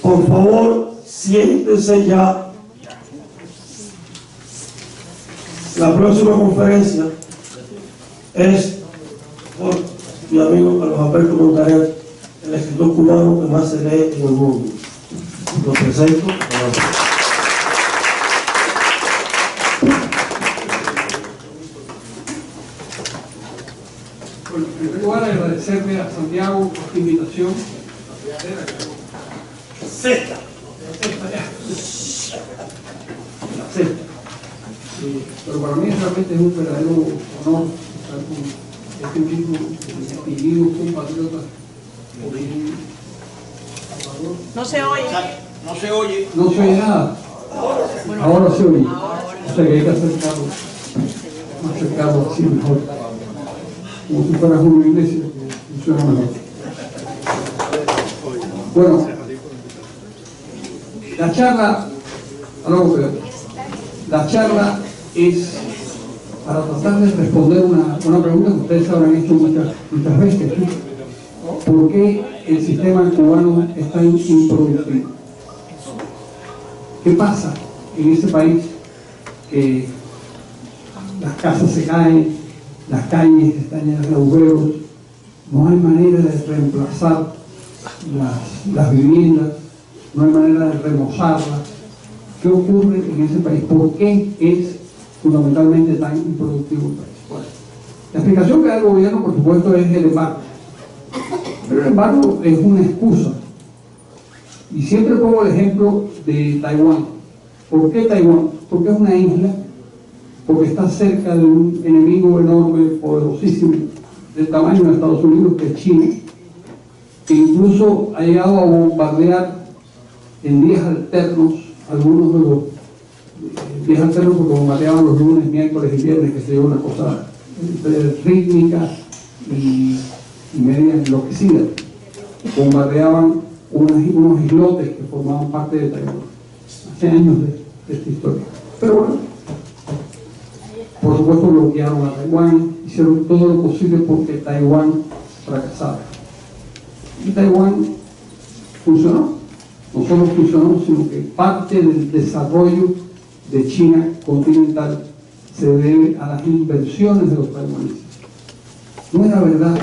Por favor, siéntense ya. La próxima conferencia es por mi amigo Carlos Alberto Montaner, el escritor cubano que más se lee en el mundo. Lo presento. Bueno, en primer lugar, agradecerle a Santiago por su invitación. Sexta. La sexta. Pero para mí realmente es un verdadero honor estar con este mismo distinguido compatriota. No se oye. No se oye. No se oye nada. Ahora se oye. O sea que hay que acercarlo así mejor. Como si fueras una iglesia que funciona mejor. Bueno, la charla es para tratar de responder una pregunta que ustedes habrán hecho muchas veces. ¿Por qué el sistema cubano es tan improductivo? ¿Qué pasa en ese país que las casas se caen, las calles están llenas de agujeros, no hay manera de reemplazar las viviendas, no hay manera de remozarlas? ¿Qué ocurre en ese país? ¿Por qué es fundamentalmente tan improductivo el país? Bueno, la explicación que da el gobierno, por supuesto, es el embargo. Pero el embargo es una excusa. Y siempre pongo el ejemplo de Taiwán. ¿Por qué Taiwán? Porque es una isla, porque está cerca de un enemigo enorme, poderosísimo, del tamaño de Estados Unidos, que es China, que incluso ha llegado a bombardear en días alternos algunos de los días alternos, porque bombardeaban los lunes, miércoles y viernes, que sería una cosa rítmica y media enloquecida. Bombardeaban unos islotes que formaban parte de Taiwán. Hace años de esta historia. Pero bueno, por supuesto bloquearon a Taiwán, hicieron todo lo posible porque Taiwán fracasara. Y Taiwán funcionó. No solo funcionó, sino que parte del desarrollo de China continental se debe a las inversiones de los taiwaneses. No era verdad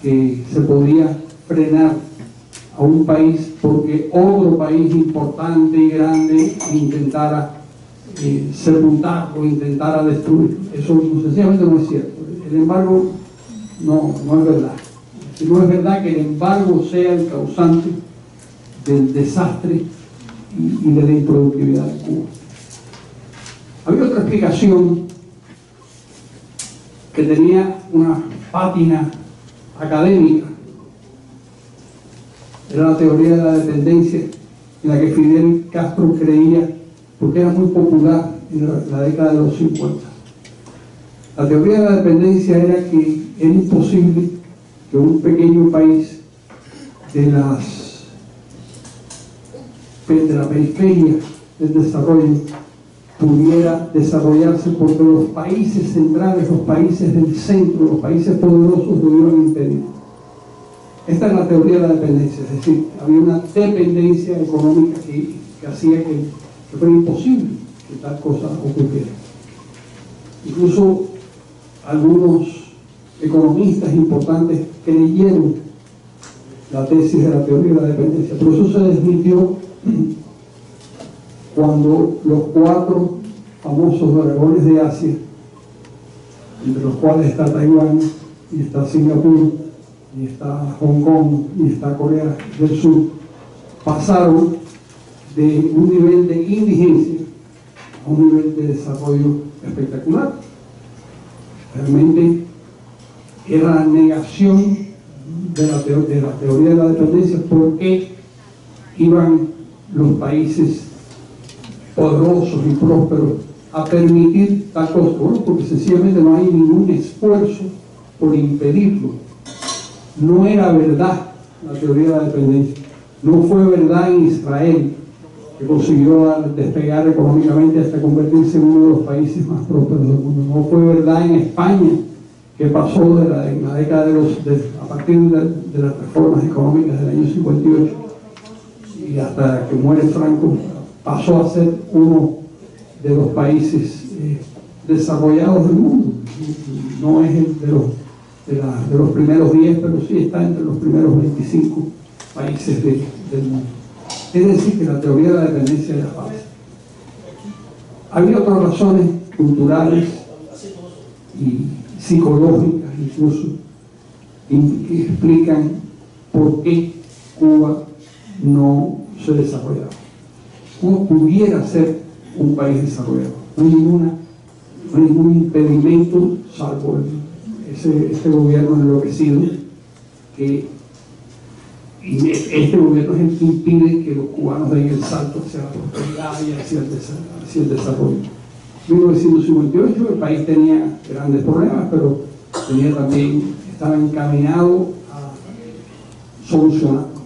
que se podía frenar a un país porque otro país importante y grande intentara sepultarlo, intentara destruirlo. Eso sencillamente no es cierto. El embargo no es verdad. No es verdad que el embargo sea el causante del desastre y de la improductividad de Cuba. Había otra explicación que tenía una pátina académica. Era la teoría de la dependencia, en la que Fidel Castro creía, porque era muy popular en la década de los 50. La teoría de la dependencia era que era imposible que un pequeño país de la periferia del desarrollo pudiera desarrollarse porque los países centrales, los países del centro, los países poderosos lo iban a impedir. Esta es la teoría de la dependencia, es decir, había una dependencia económica que hacía que fuera imposible que tal cosa ocurriera. Incluso algunos economistas importantes creyeron la tesis de la teoría de la dependencia, pero eso se desmintió cuando los 4 famosos dragones de Asia, entre los cuales está Taiwán, y está Singapur, y está Hong Kong, y está Corea del Sur, pasaron de un nivel de indigencia a un nivel de desarrollo espectacular. Realmente era la negación de la teoría de la dependencia. ¿Por qué iban los países poderosos y prósperos a permitir tal cosa? Bueno, porque sencillamente no hay ningún esfuerzo por impedirlo. No era verdad la teoría de la dependencia. No fue verdad en Israel, que consiguió despegar económicamente hasta convertirse en uno de los países más prósperos del mundo. No fue verdad en España, que pasó en la década a partir de las reformas económicas del año 58. y hasta que muere Franco pasó a ser uno de los países desarrollados del mundo. No es el de los primeros 10, pero sí está entre los primeros 25 países del mundo. Es decir, que la teoría de la dependencia era falsa. Había otras razones culturales y psicológicas incluso que explican por qué Cuba no se desarrollaba. Cuba pudiera ser un país desarrollado. No hay ningún impedimento, salvo este gobierno enloquecido, que este gobierno es el que impide que los cubanos den el salto hacia la prosperidad y hacia el desarrollo. En 1958 el país tenía grandes problemas, pero estaba encaminado a solucionarlos.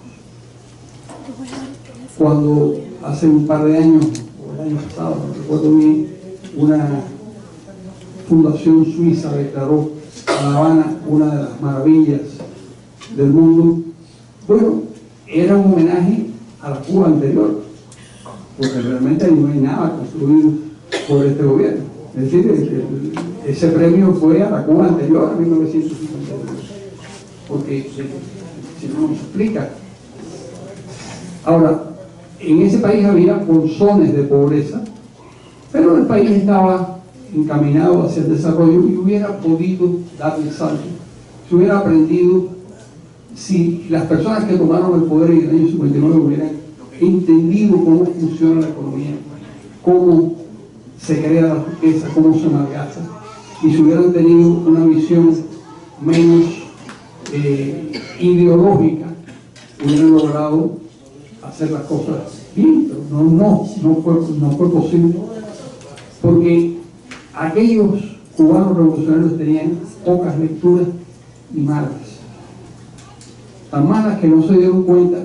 Cuando hace un par de años, o el año pasado, no recuerdo bien, una fundación suiza declaró a La Habana una de las maravillas del mundo, bueno, era un homenaje a la Cuba anterior, porque realmente no hay nada construido por este gobierno. Es decir, ese premio fue a la Cuba anterior, a 1952, porque si no nos explica. Ahora, en ese país había bolsones de pobreza, pero el país estaba encaminado hacia el desarrollo y hubiera podido darle el salto si hubiera aprendido, si las personas que tomaron el poder en el año 59 hubieran entendido cómo funciona la economía, cómo se crea la riqueza, cómo se malgasta, y si hubieran tenido una visión menos ideológica, hubieran logrado hacer las cosas bien, pero no fue posible, porque aquellos cubanos revolucionarios tenían pocas lecturas y malas, tan malas que no se dieron cuenta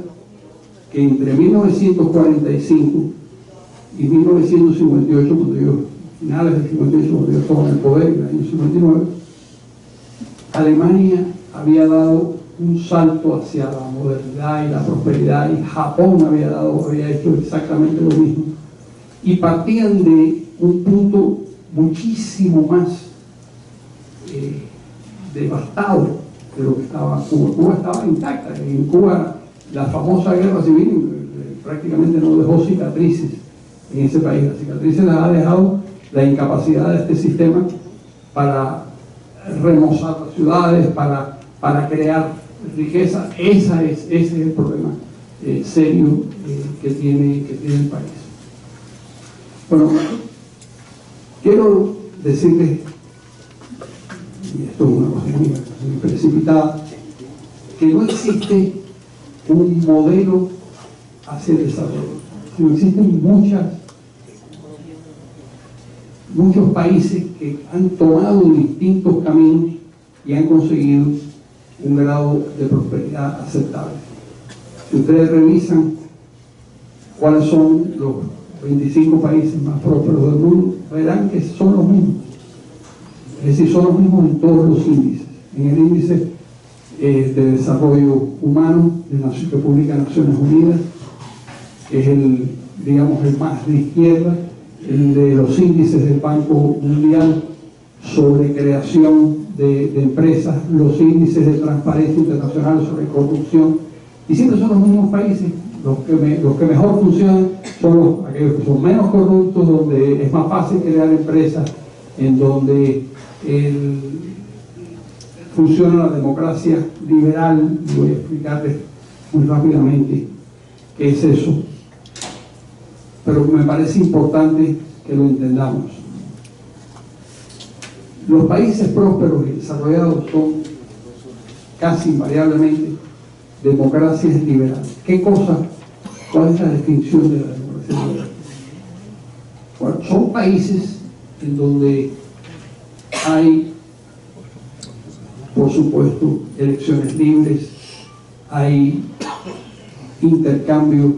que entre 1945 y 1958, finales del 58, cuando yo estaba en el poder, en el año 59, Alemania había dado un salto hacia la modernidad y la prosperidad, y Japón había hecho exactamente lo mismo, y partían de un punto muchísimo más devastado de lo que estaba Cuba. Cuba estaba intacta. En Cuba la famosa guerra civil prácticamente no dejó cicatrices en ese país. Las cicatrices las ha dejado la incapacidad de este sistema para remozar las ciudades, para crear riqueza. Ese es el problema serio que tiene el país. Bueno, quiero decirles, y esto es una cosa muy precipitada, que no existe un modelo hacia el desarrollo, sino existen muchos países que han tomado distintos caminos y han conseguido un grado de prosperidad aceptable. Si ustedes revisan cuáles son los 25 países más prósperos del mundo, verán que son los mismos. Es decir, son los mismos en todos los índices. En el índice de desarrollo humano de la República de Naciones Unidas, que es el más de izquierda, el de los índices del Banco Mundial sobre creación de empresas, los índices de transparencia internacional sobre corrupción, y siempre son los mismos países. Los que mejor funcionan son aquellos que son menos corruptos, donde es más fácil crear empresas, en donde funciona la democracia liberal. Y voy a explicarles muy rápidamente qué es eso, pero me parece importante que lo entendamos. Los países prósperos y desarrollados son casi invariablemente democracias liberales. ¿Cuál es la definición de la democracia liberal? Bueno, son países en donde hay, por supuesto, elecciones libres, hay intercambio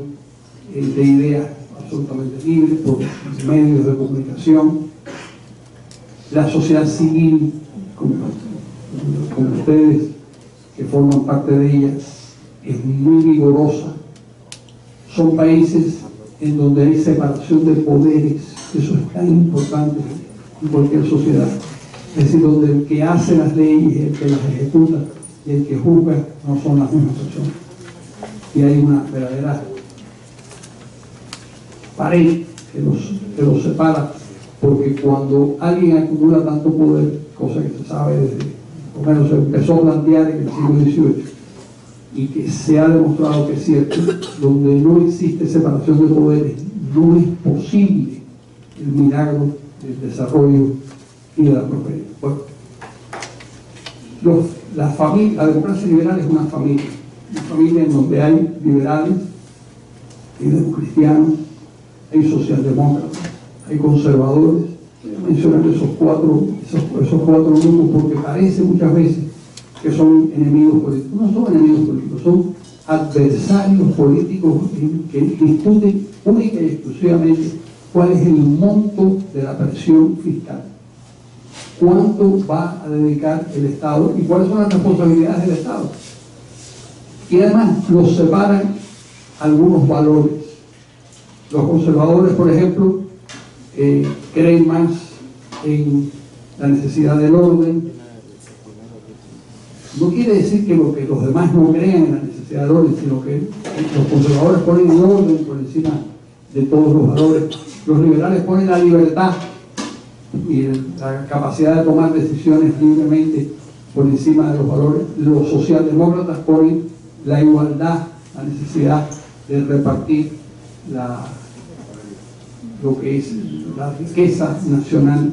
de ideas absolutamente libre por medios de comunicación, la sociedad civil, como ustedes que forman parte de ella, es muy vigorosa, son países en donde hay separación de poderes. Eso es tan importante en cualquier sociedad. Es decir, donde el que hace las leyes, el que las ejecuta y el que juzga no son las mismas personas. Y hay una verdadera pared que los separa, porque cuando alguien acumula tanto poder, cosa que se sabe desde, por lo menos se empezó a plantear en el siglo XVIII, y que se ha demostrado que es cierto, donde no existe separación de poderes, no es posible el milagro del desarrollo y de la prosperidad. Bueno, la democracia liberal es una familia en donde hay liberales, hay democristianos, hay socialdemócratas, hay conservadores. Voy a mencionar esos cuatro grupos porque parece muchas veces que son enemigos políticos. No son enemigos políticos, son adversarios políticos que discuten única y exclusivamente cuál es el monto de la presión fiscal, cuánto va a dedicar el Estado y cuáles son las responsabilidades del Estado. Y además los separan algunos valores. Los conservadores, por ejemplo, creen más en la necesidad del orden. No quiere decir que los demás no crean en la necesidad del orden, sino que los conservadores ponen el orden por encima de todos los valores. Los liberales ponen la libertad y la capacidad de tomar decisiones libremente por encima de los valores. Los socialdemócratas ponen la igualdad, la necesidad de repartir lo que es la riqueza nacional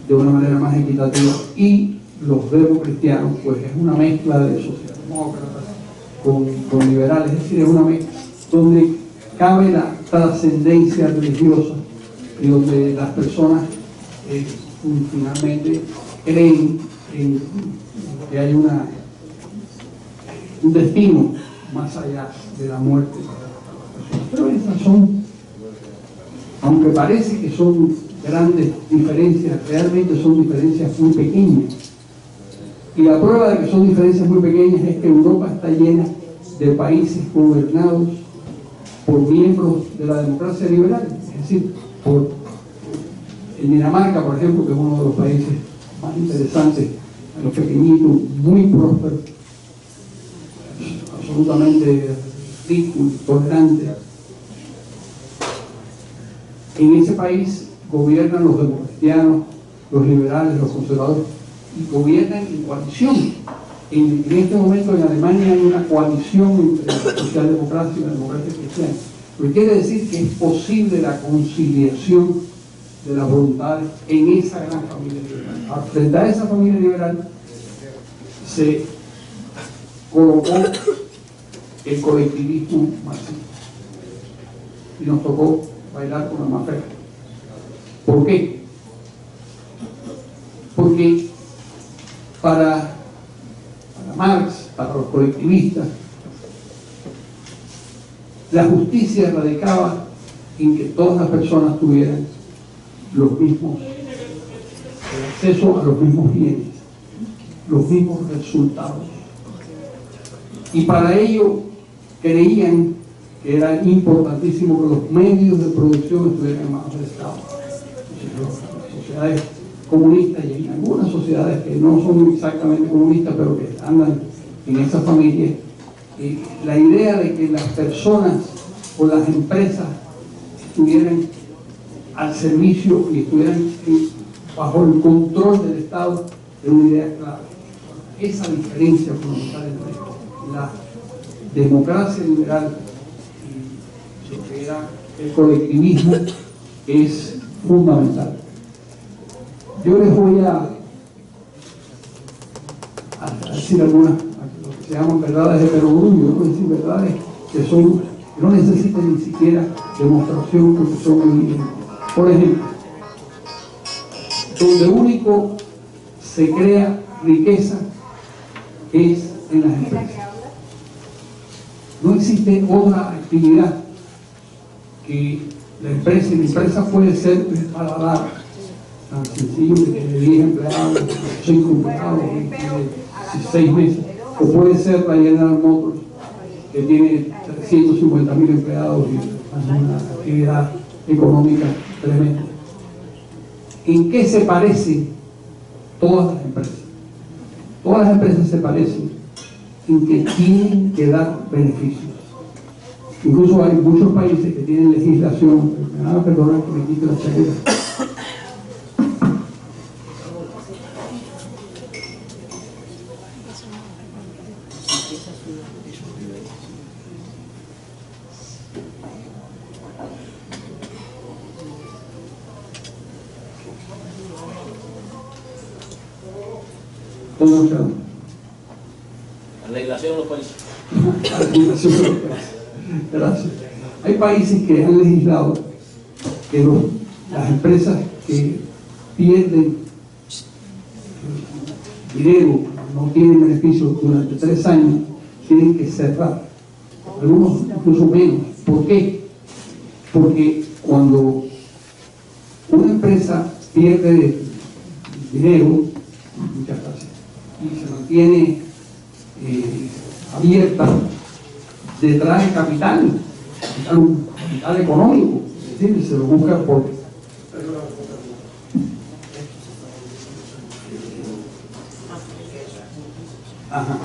de una manera más equitativa. Y los democristianos, pues es una mezcla de socialdemócratas con liberales, es decir, es una mezcla donde cabe la trascendencia religiosa y donde las personas finalmente creen en que hay un destino más allá de la muerte. Pero esas son, aunque parece que son grandes diferencias, realmente son diferencias muy pequeñas. Y la prueba de que son diferencias muy pequeñas es que Europa está llena de países gobernados por miembros de la democracia liberal. Es decir, en Dinamarca, por ejemplo, que es uno de los países más interesantes, los pequeñitos, muy prósperos, absolutamente rico, tolerante. En ese país gobiernan los democristianos, los liberales, los conservadores, y gobiernan en coalición. En este momento en Alemania hay una coalición entre la socialdemocracia y la democracia cristiana, lo que quiere decir que es posible la conciliación de las voluntades en esa gran familia liberal. Frente a esa familia liberal se colocó el colectivismo marxista y nos tocó bailar con la mafia. ¿Por qué? Porque para Marx, para los colectivistas, la justicia radicaba en que todas las personas tuvieran los mismos, el acceso a los mismos bienes, los mismos resultados. Y para ello creían que era importantísimo que los medios de producción estuvieran en manos del Estado. Las sociedades comunistas y en algunas sociedades que no son exactamente comunistas, pero que andan en esas familias, la idea de que las personas o las empresas estuvieran al servicio y estuvieran bajo el control del Estado es una idea clara. Esa diferencia fundamental entre la democracia liberal y lo que era el colectivismo es fundamental. Yo les voy a decir algunas, lo que se llaman verdades de perogrullo, ¿no? Es decir, verdades que no necesitan ni siquiera demostración porque son evidentes. Por ejemplo, donde único se crea riqueza es en las empresas. No existe otra actividad que la empresa puede ser para dar tan sencillo que tiene 10 empleados, 5 empleados, 6 meses, o puede ser la General Motors que tiene 150.000 empleados y hacen una actividad económica tremenda. ¿En qué se parecen todas las empresas? Todas las empresas se parecen en que tienen que dar beneficios. Incluso hay muchos países que tienen legislación, me van a perdonar que me quite la chaqueta. La legislación de los países. Gracias. Hay países que han legislado que las empresas que pierden dinero, no tienen beneficios durante 3 años, tienen que cerrar. Algunos incluso menos. ¿Por qué? Porque cuando una empresa pierde dinero, muchas gracias, y se mantiene abierta, detrás de capital económico, es decir, se lo busca por... Ajá.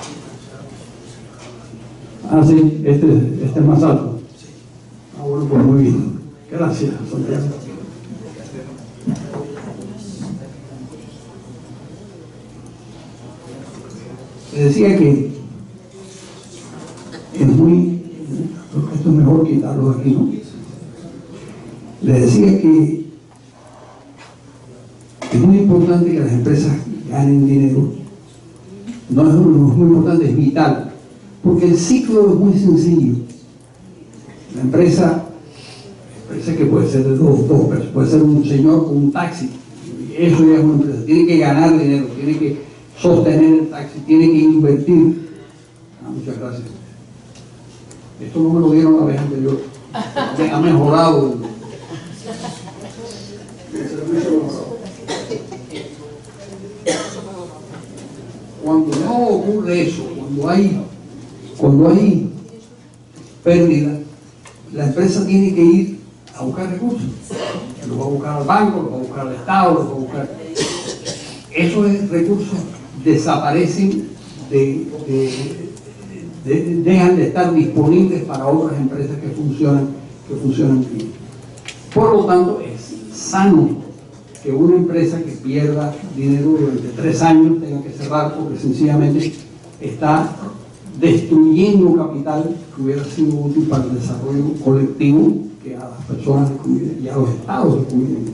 Ah, sí, este es más alto. Ah, bueno, pues muy bien. Gracias, Santiago. Le decía que es muy... Esto es mejor quitarlo de aquí, ¿no? Le decía que es muy importante que las empresas ganen dinero. No es muy importante, es vital. Porque el ciclo es muy sencillo. La empresa que puede ser de dos personas, puede ser un señor con un taxi. Eso ya es una empresa. Tiene que ganar dinero, tiene que sostener el taxi, tiene que invertir. Muchas gracias. Esto no me lo dieron la vez anterior. Ha mejorado. Cuando no ocurre eso, cuando hay pérdida, la empresa tiene que ir a buscar recursos. Lo va a buscar al banco, lo va a buscar al Estado, lo va a buscar. Esos recursos desaparecen, dejan de estar disponibles para otras empresas que funcionan bien. Por lo tanto, es sano que una empresa que pierda dinero durante 3 años tenga que cerrar porque sencillamente está destruyendo capital que hubiera sido útil para el desarrollo colectivo, que a las personas les conviene y a los estados les conviene.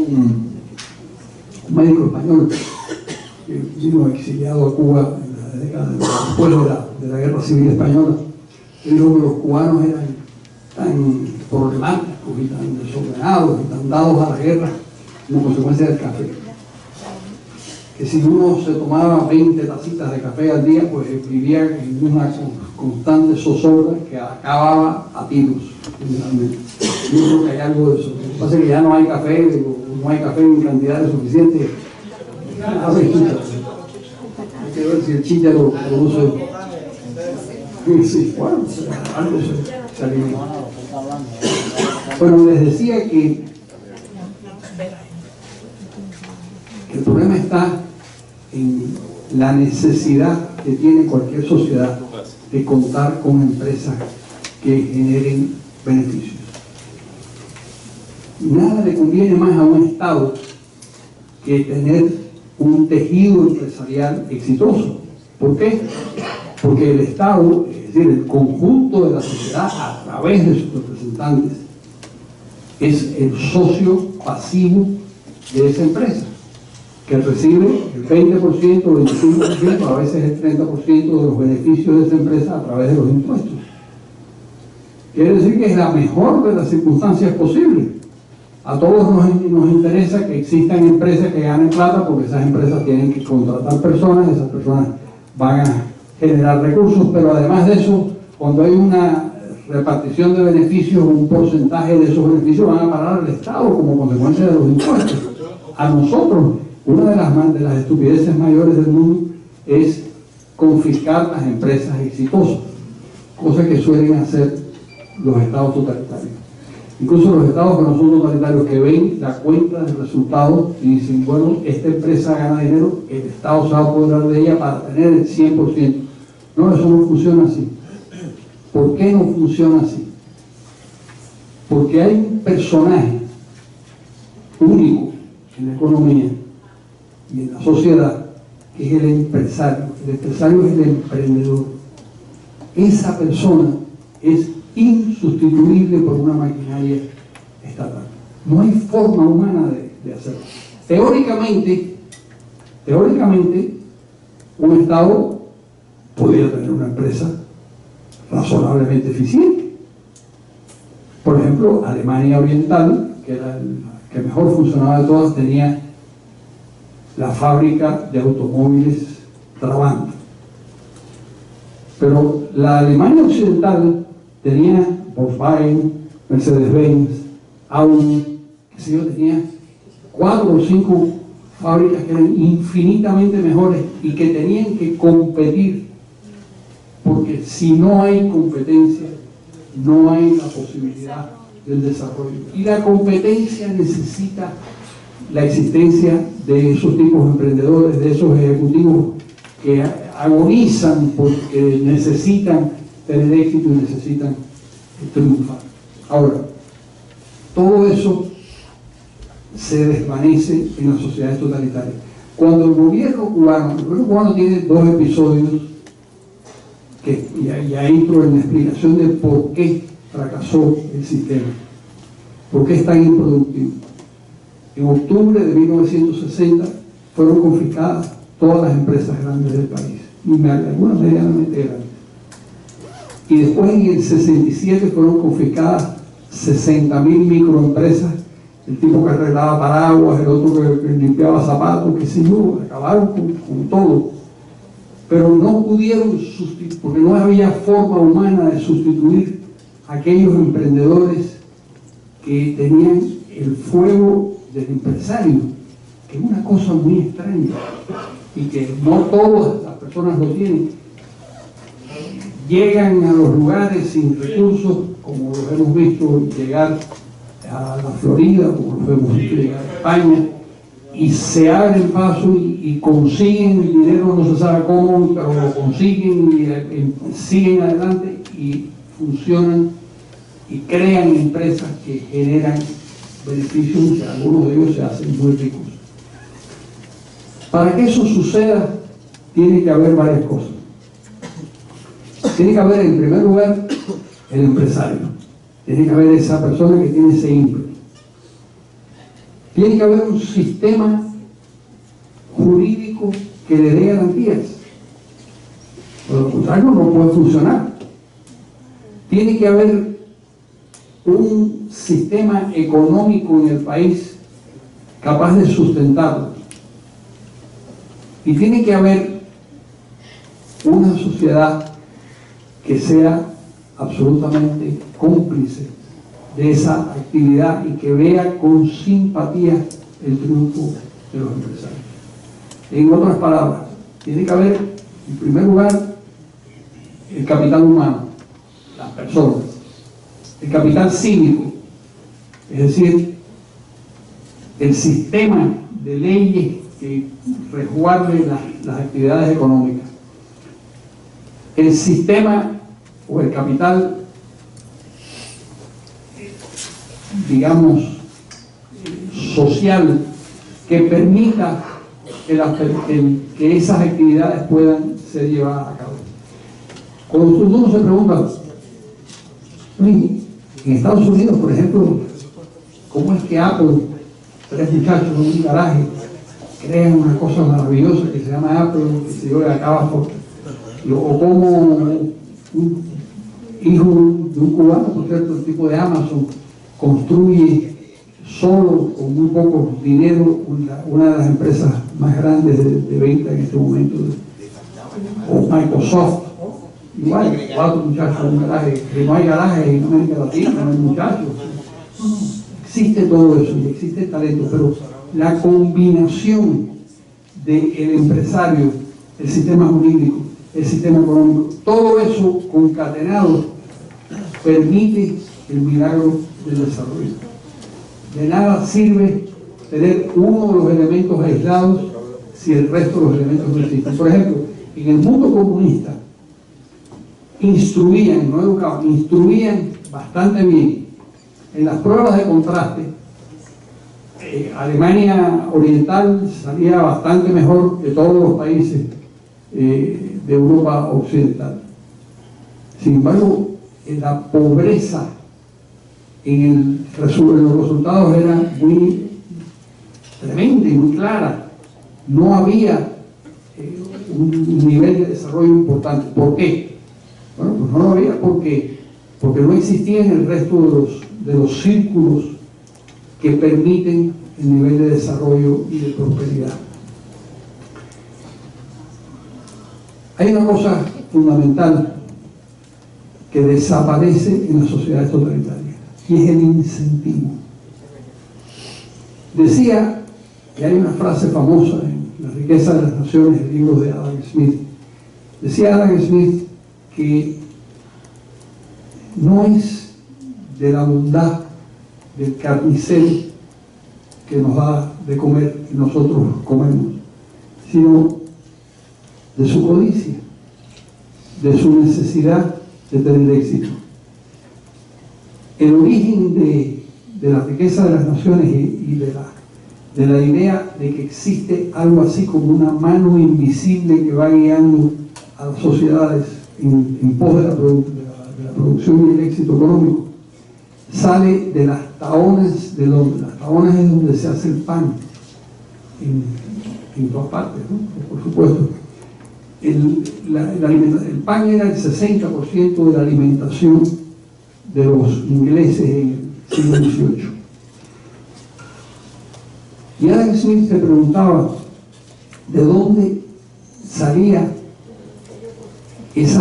Un médico español que vino exiliado a Cuba en la década después de la Guerra Civil Española, dijo que los cubanos eran tan problemáticos y tan desordenados y tan dados a la guerra como consecuencia del café. Que si uno se tomaba 20 tacitas de café al día, pues vivía en una constante zozobra que acababa a tiros, generalmente. Yo creo que hay algo de eso. Lo que pasa es que ya no hay café, no hay café en cantidades suficientes. Hay que ver si el chicha lo produce. Sí, bueno, algo se alimenta. Bueno, les decía que el problema está en la necesidad que tiene cualquier sociedad de contar con empresas que generen beneficios. Nada le conviene más a un Estado que tener un tejido empresarial exitoso. ¿Por qué? Porque el Estado, es decir, el conjunto de la sociedad a través de sus representantes, es el socio pasivo de esa empresa, que recibe el 20%, el 25%, a veces el 30% de los beneficios de esa empresa a través de los impuestos. Quiere decir que es la mejor de las circunstancias posibles. A todos nos interesa que existan empresas que ganen plata, porque esas empresas tienen que contratar personas, esas personas van a generar recursos, pero además de eso, cuando hay una repartición de beneficios, un porcentaje de esos beneficios van a parar al Estado como consecuencia de los impuestos. A nosotros Una de las estupideces mayores del mundo es confiscar las empresas exitosas, cosa que suelen hacer los estados totalitarios. Incluso los estados que no son totalitarios, que ven la cuenta de resultados y dicen, bueno, esta empresa gana dinero, el Estado se va a apoderar de ella para tener el 100%. No, eso no funciona así. ¿Por qué no funciona así? Porque hay un personaje único en la economía y en la sociedad, que es el empresario. El empresario es el emprendedor. Esa persona es insustituible por una maquinaria estatal. No hay forma humana de hacerlo. Teóricamente, un Estado podría tener una empresa razonablemente eficiente. Por ejemplo, Alemania Oriental, que era el que mejor funcionaba de todas, tenía la fábrica de automóviles Trabant. Pero la Alemania Occidental tenía Volkswagen, Mercedes-Benz, Audi, qué sé yo, tenía 4 o 5 fábricas que eran infinitamente mejores y que tenían que competir, porque si no hay competencia, no hay la posibilidad del desarrollo. Y la competencia necesita la existencia de esos tipos de emprendedores, de esos ejecutivos que agonizan porque necesitan tener éxito y necesitan triunfar. Ahora, todo eso se desvanece en las sociedades totalitarias. Cuando el gobierno cubano tiene 2 episodios que ya entro en la explicación de por qué fracasó el sistema, por qué es tan improductivo. En octubre de 1960 fueron confiscadas todas las empresas grandes del país, algunas medianamente grandes. Y después en el 67 fueron confiscadas 60.000 microempresas, el tipo que arreglaba paraguas, el otro que limpiaba zapatos, qué sé yo, acabaron con todo. Pero no pudieron sustituir, porque no había forma humana de sustituir a aquellos emprendedores que tenían el fuego del empresario, que es una cosa muy extraña y que no todas las personas lo tienen. Llegan a los lugares sin recursos, como los hemos visto llegar a la Florida, como los hemos visto llegar a España, y se abren paso y consiguen el dinero, no se sabe cómo, pero lo consiguen y siguen adelante y funcionan y crean empresas que generan beneficios, y algunos de ellos se hacen muy ricos. Para que eso suceda, tiene que haber varias cosas. Tiene que haber, en primer lugar, el empresario. Tiene que haber esa persona que tiene ese ímpetu. Tiene que haber un sistema jurídico que le dé garantías. Por lo contrario, no puede funcionar. Tiene que haber un sistema económico en el país capaz de sustentarlo. Y tiene que haber una sociedad que sea absolutamente cómplice de esa actividad y que vea con simpatía el triunfo de los empresarios. En otras palabras, tiene que haber, en primer lugar, el capital humano, las personas, el capital cívico, es decir, el sistema de leyes que resguarde las actividades económicas, el sistema o el capital, digamos, social, que permita que esas actividades puedan ser llevadas a cabo. Cuando uno se pregunta, en Estados Unidos, por ejemplo, ¿cómo es que Apple, 3 muchachos en un garaje, crean una cosa maravillosa que se llama Apple, que se yo le acaba por... O como un hijo de un cubano, por cierto, el tipo de Amazon, construye solo, con muy poco dinero, una de las empresas más grandes de venta en este momento, o Microsoft. Igual, 4 muchachos en un garaje, que no hay garaje en América Latina, no hay muchachos. Existe todo eso y existe el talento, pero la combinación del empresario, el sistema jurídico, el sistema económico, todo eso concatenado permite el milagro del desarrollo. De nada sirve tener uno de los elementos aislados si el resto de los elementos no existen. Por ejemplo, en el mundo comunista instruían, no educaban, instruían bastante bien. En las pruebas de contraste, Alemania Oriental salía bastante mejor que todos los países de Europa Occidental. Sin embargo, la pobreza en los resultados era muy tremenda y muy clara. No había un nivel de desarrollo importante. ¿Por qué? Bueno, pues no lo había porque no existía en el resto de los círculos que permiten el nivel de desarrollo y de prosperidad. Hay una cosa fundamental que desaparece en las sociedades totalitarias, y es el incentivo. Decía, y hay una frase famosa en La riqueza de las naciones, el libro de Adam Smith, decía Adam Smith que no es de la bondad del carnicero que nos da de comer y nosotros comemos, sino de su codicia, de su necesidad de tener éxito. El origen de la riqueza de las naciones y de la idea de que existe algo así como una mano invisible que va guiando a las sociedades en pos de la producción y el éxito económico, sale de las tahonas de Londres. Las tahonas es donde se hace el pan en todas partes, ¿no? Por supuesto. El pan era el 60% de la alimentación de los ingleses en el siglo XVIII. Y Adam Smith se preguntaba de dónde salía ese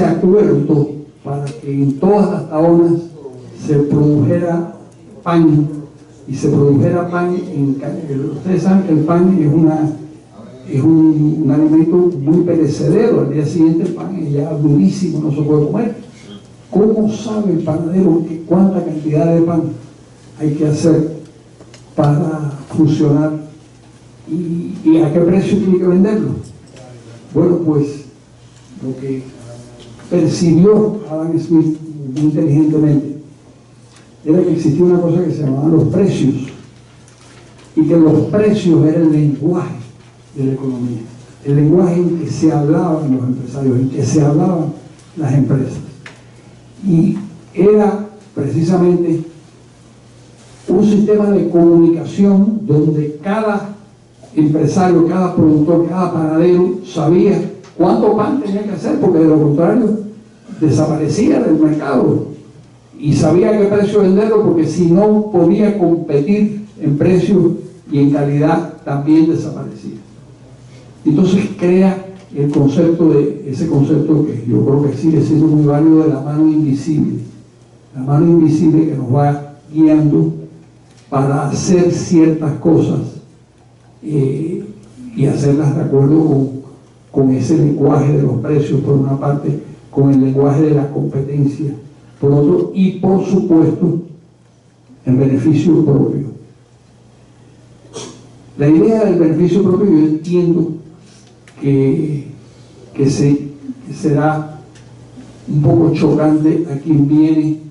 acuerdo para que en todas las tahonas se produjera pan, y se produjera pan ustedes saben que el pan es un alimento muy perecedero. Al día siguiente el pan es ya durísimo, no se puede comer. ¿Cómo sabe el panadero cuánta cantidad de pan hay que hacer para funcionar y a qué precio tiene que venderlo? Bueno, pues lo que percibió Adam Smith muy inteligentemente era que existía una cosa que se llamaban los precios, y que los precios era el lenguaje de la economía, el lenguaje en que se hablaban los empresarios, en que se hablaban las empresas, y era precisamente un sistema de comunicación donde cada empresario, cada productor, cada panadero sabía cuánto pan tenía que hacer, porque de lo contrario desaparecía del mercado, y sabía qué precio venderlo, porque si no podía competir en precio y en calidad, también desaparecía. Entonces crea ese concepto que yo creo que sigue siendo muy válido, de la mano invisible que nos va guiando para hacer ciertas cosas y hacerlas de acuerdo con ese lenguaje de los precios por una parte, con el lenguaje de la competencia por otro, y por supuesto el beneficio propio. La idea del beneficio propio, yo entiendo que será un poco chocante a quien viene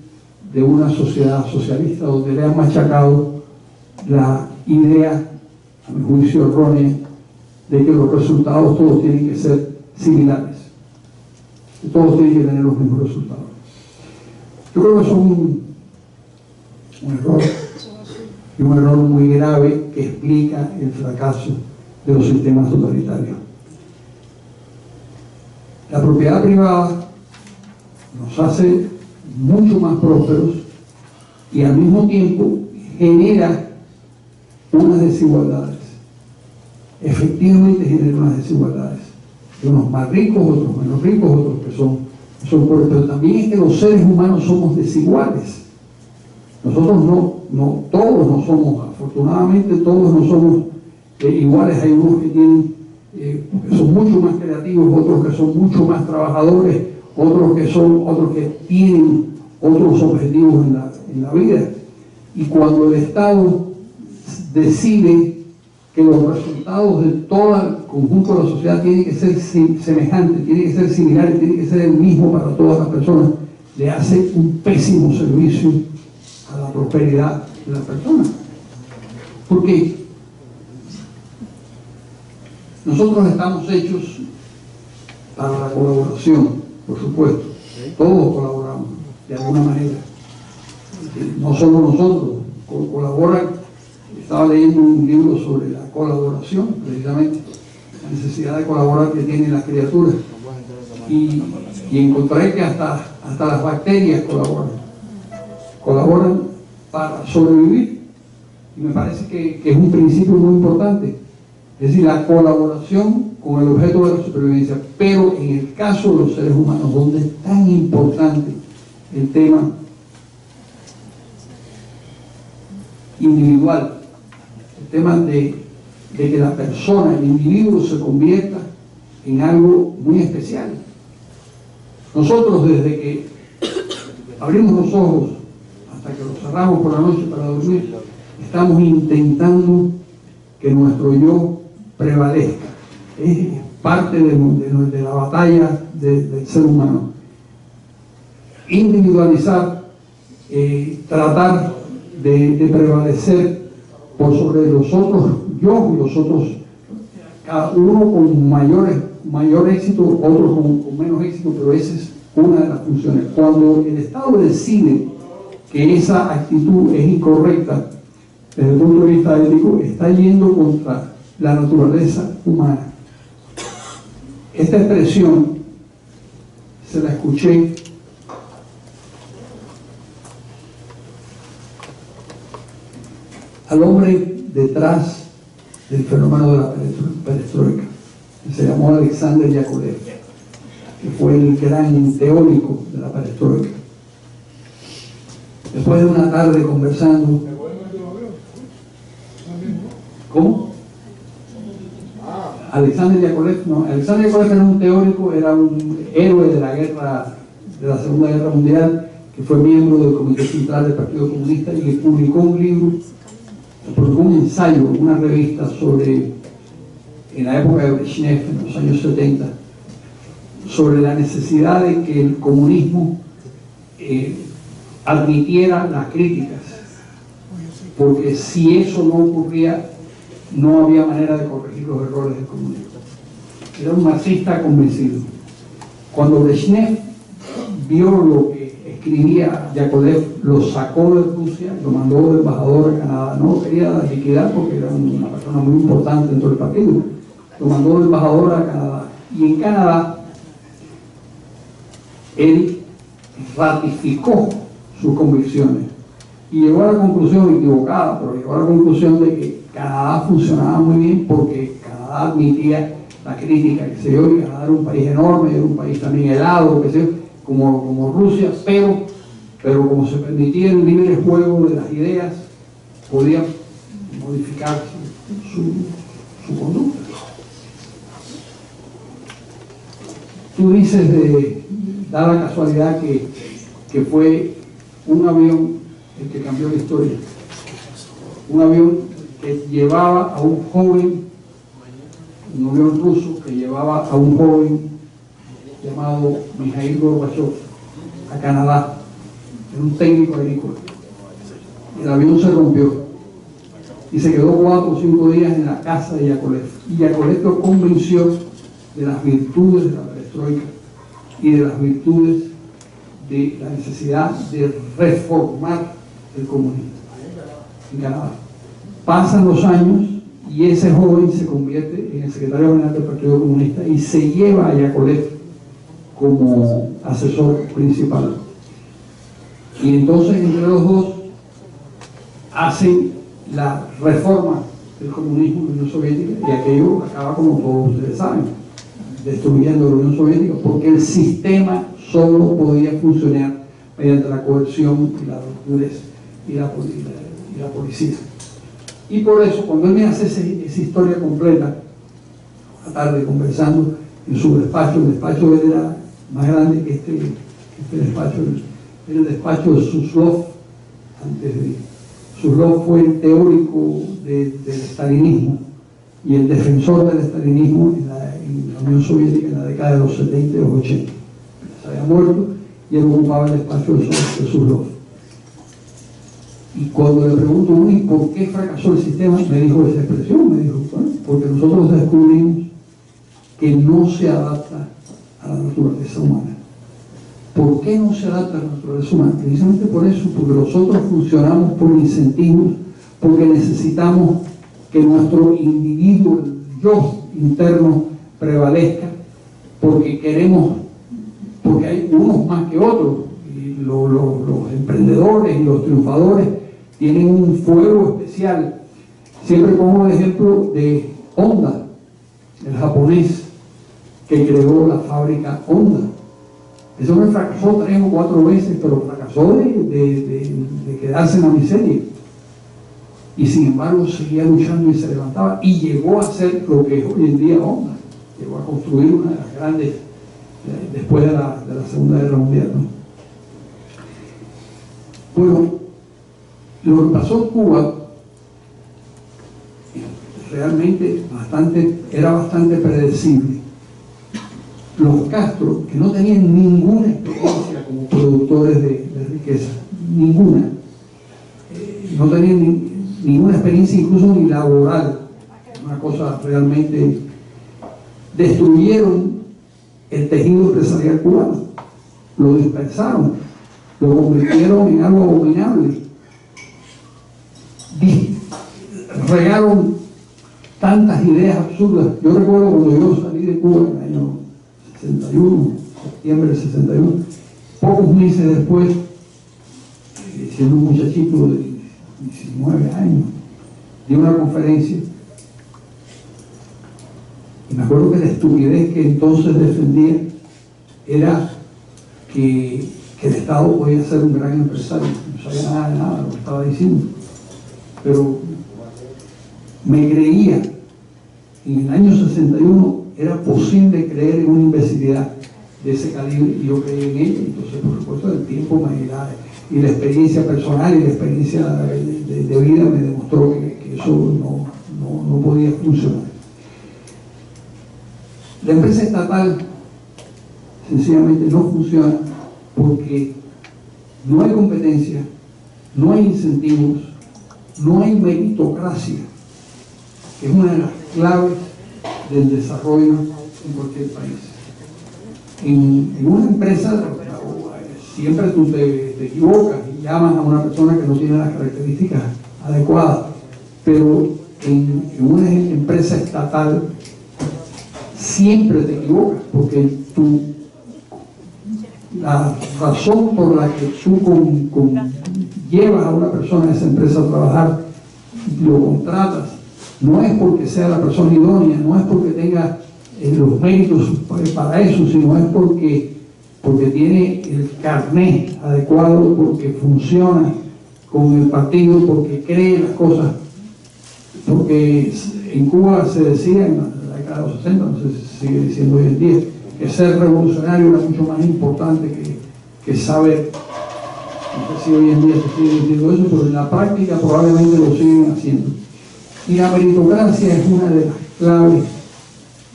de una sociedad socialista donde le han machacado la idea, a mi juicio errónea, de que los resultados todos tienen que ser similares, que todos tienen que tener los mismos resultados. Yo creo que es un error, y un error muy grave que explica el fracaso de los sistemas totalitarios. La propiedad privada nos hace mucho más prósperos y al mismo tiempo genera unas desigualdades. Efectivamente genera unas desigualdades. Unos más ricos, otros menos ricos, otros que son pobres. Pero también es que los seres humanos somos desiguales. Nosotros todos no somos, afortunadamente todos no somos iguales, hay unos que tienen, que son mucho más creativos, otros que son mucho más trabajadores, otros que tienen otros objetivos en la vida. Y cuando el Estado decide que los resultados de todo el conjunto de la sociedad tienen que ser semejantes, tienen que ser similares, tienen que ser el mismo para todas las personas, le hace un pésimo servicio a la prosperidad de las personas. Porque nosotros estamos hechos para la colaboración, por supuesto. Todos colaboramos de alguna manera. No solo nosotros, colaboran. Estaba leyendo un libro sobre la colaboración, precisamente, la necesidad de colaborar que tienen las criaturas. Y encontré que hasta las bacterias colaboran para sobrevivir. Y me parece que es un principio muy importante. Es decir, la colaboración con el objeto de la supervivencia. Pero en el caso de los seres humanos, donde es tan importante el tema individual, el tema de que la persona, el individuo, se convierta en algo muy especial. Nosotros, desde que abrimos los ojos hasta que los cerramos por la noche para dormir, estamos intentando que nuestro yo prevalezca. Es parte de la batalla del ser humano. Individualizar, tratar de prevalecer por sobre los otros yo y los otros, cada uno con mayor éxito, otros con menos éxito, pero esa es una de las funciones. Cuando el Estado decide que esa actitud es incorrecta desde el punto de vista ético, está yendo contra la naturaleza humana. Esta expresión se la escuché al hombre detrás del fenómeno de la perestroika, que se llamó Alexander Yakovlev, que fue el gran teórico de la perestroika. Después de una tarde conversando. ¿Cómo? Alexander Yakovlev, no. Alexander Yakovlev era un teórico, era un héroe de la guerra, de la Segunda Guerra Mundial, que fue miembro del Comité Central del Partido Comunista y que publicó un libro, publicó un ensayo, una revista sobre, en la época de Brezhnev, en los años 70, sobre la necesidad de que el comunismo admitiera las críticas, porque si eso no ocurría, no había manera de corregir los errores del comunismo. Era un marxista convencido. Cuando Brezhnev vio lo que escribía Yakovlev, lo sacó de Rusia, lo mandó de embajador a Canadá. No lo quería liquidar porque era una persona muy importante dentro del partido. Lo mandó de embajador a Canadá. Y en Canadá, él ratificó sus convicciones y llegó a la conclusión equivocada, pero llegó a la conclusión de que Canadá funcionaba muy bien porque Canadá admitía la crítica, que se yo, y Canadá era un país enorme, era un país también helado, que se yo, como Rusia, pero como se permitía el libre juego de las ideas, podía modificar su conducta. Tú dices da la casualidad que fue un avión el que cambió la historia. Un avión que llevaba a un joven, un avión ruso que llevaba a un joven llamado Mikhail Gorbachev a Canadá. Era un técnico agrícola. El avión se rompió y se quedó 4 o 5 días en la casa de Yakovlev. Y Yakovlev lo convenció de las virtudes de la perestroika y de las virtudes de la necesidad de reformar el comunismo en Canadá. Pasan los años y ese joven se convierte en el secretario general del Partido Comunista y se lleva a Yakovlev como asesor principal. Y entonces entre los dos hacen la reforma del comunismo en la Unión Soviética, y aquello acaba, como todos ustedes saben, destruyendo la Unión Soviética, porque el sistema solo podía funcionar mediante la coerción y la dureza y la policía. Y por eso, cuando él me hace esa historia completa, una tarde conversando en su despacho, el despacho de él era más grande que este despacho, era el despacho de Suslov. Antes de Suslov fue el teórico del estalinismo y el defensor del estalinismo en la Unión Soviética en la década de los 70 y los 80. Se había muerto y él ocupaba el despacho de Suslov. Y cuando le pregunto, ¿y por qué fracasó el sistema? Me dijo esa expresión, me dijo, bueno, porque nosotros descubrimos que no se adapta a la naturaleza humana. ¿Por qué no se adapta a la naturaleza humana? Precisamente por eso, porque nosotros funcionamos por incentivos, porque necesitamos que nuestro individuo, el yo interno, prevalezca, porque queremos, porque hay unos más que otros, y los emprendedores y los triunfadores tienen un fuego especial. Siempre pongo el ejemplo de Honda, el japonés que creó la fábrica Honda. Ese hombre fracasó 3 o 4 veces, pero fracasó de quedarse en la miseria. Y sin embargo seguía luchando y se levantaba y llegó a ser lo que es hoy en día Honda. Llegó a construir una de las grandes después de la Segunda Guerra Mundial, ¿no? Bueno, lo que pasó en Cuba realmente era bastante predecible. Los Castro, que no tenían ninguna experiencia como productores de riqueza, ninguna, no tenían ninguna experiencia incluso ni laboral, una cosa realmente, destruyeron el tejido empresarial cubano, lo dispersaron, lo convirtieron en algo abominable, regaron tantas ideas absurdas. Yo recuerdo cuando yo salí de Cuba en el año 61, septiembre del 61, pocos meses después, siendo un muchachito de 19 años, di una conferencia y me acuerdo que la estupidez que entonces defendía era que el Estado podía ser un gran empresario. No sabía nada de nada de lo que estaba diciendo, pero me creía. En el año 61 era posible creer en una imbecilidad de ese calibre y yo creí en ella. Entonces, por supuesto, el tiempo y la experiencia personal y la experiencia de vida me demostró que eso no podía funcionar. La empresa estatal sencillamente no funciona porque no hay competencia, no hay incentivos, no hay meritocracia, que es una de las claves del desarrollo en cualquier país. En una empresa siempre tú te equivocas y llamas a una persona que no tiene las características adecuadas, pero en una empresa estatal siempre te equivocas, porque la razón por la que tú llevas a una persona a esa empresa a trabajar, lo contratas, no es porque sea la persona idónea, no es porque tenga los méritos para eso, sino es porque tiene el carnet adecuado, porque funciona con el partido, porque cree las cosas. Porque en Cuba se decía en la década de los 60, no sé si sigue diciendo hoy en día, que ser revolucionario era mucho más importante que saber. No sé si hoy en día se sigue diciendo eso, pero en la práctica probablemente lo siguen haciendo. Y la meritocracia es una de las claves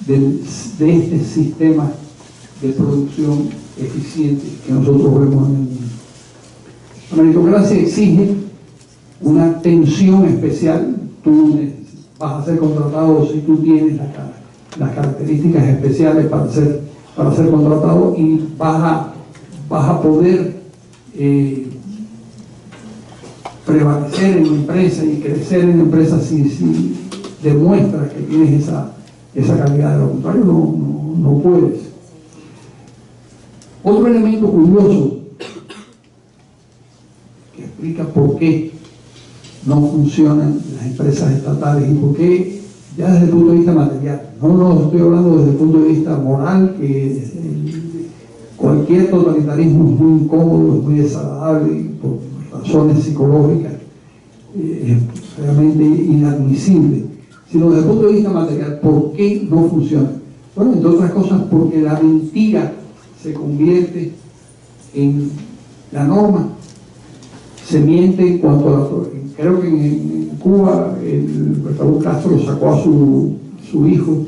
de este sistema de producción eficiente que nosotros vemos en el mundo. La meritocracia exige una atención especial. Tú vas a ser contratado si tú tienes las características especiales para ser contratado, y vas a poder prevalecer en la empresa y crecer en la empresa si demuestras que tienes esa calidad. De lo contrario no puedes. Otro elemento curioso que explica por qué no funcionan las empresas estatales y por qué, ya desde el punto de vista material, no estoy hablando desde el punto de vista moral, que cualquier totalitarismo es muy incómodo, es muy desagradable por razones psicológicas, realmente inadmisible, sino desde el punto de vista material. ¿Por qué no funciona? Bueno, entre otras cosas porque la mentira se convierte en la norma. Se miente en cuanto a la... Creo que en Cuba el Raúl Castro sacó a su hijo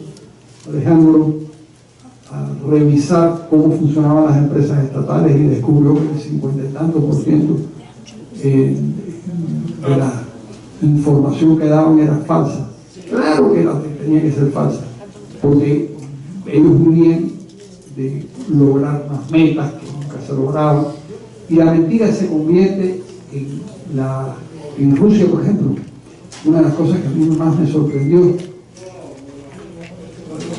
Alejandro a revisar cómo funcionaban las empresas estatales y descubrió que el 50 y tantos % de la información que daban era falsa. Claro que tenía que ser falsa, porque ellos vivían de lograr unas metas que nunca se lograban, y la mentira se convierte en Rusia, por ejemplo. Una de las cosas que a mí más me sorprendió,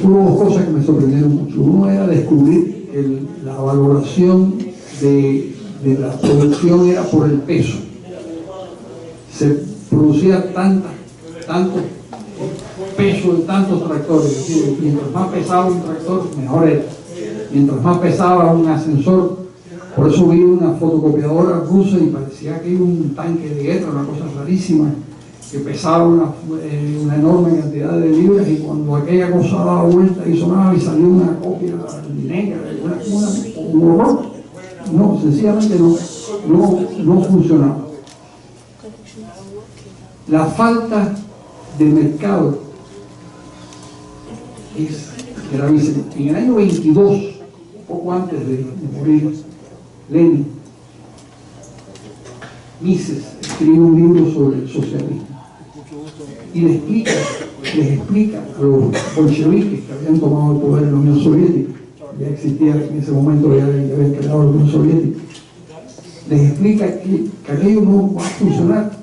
hubo dos cosas que me sorprendieron mucho. Uno era descubrir que la valoración de la producción era por el peso. Se producía tanto peso de tantos tractores, es decir, mientras más pesaba un tractor, mejor era. Mientras más pesaba un ascensor, por eso vi una fotocopiadora rusa y parecía que era un tanque de guerra, una cosa rarísima, que pesaba una enorme cantidad de libras, y cuando aquella cosa daba vuelta y sonaba y salió una copia negra, un horror. No, sencillamente no funcionaba. La falta de mercado es gravísima. En el año 22, poco antes de morir Lenin, Mises escribe un libro sobre el socialismo y les explica a los bolcheviques que habían tomado el poder en la Unión Soviética, ya existía en ese momento, ya habían creado la Unión Soviética, les explica que aquello no va a funcionar,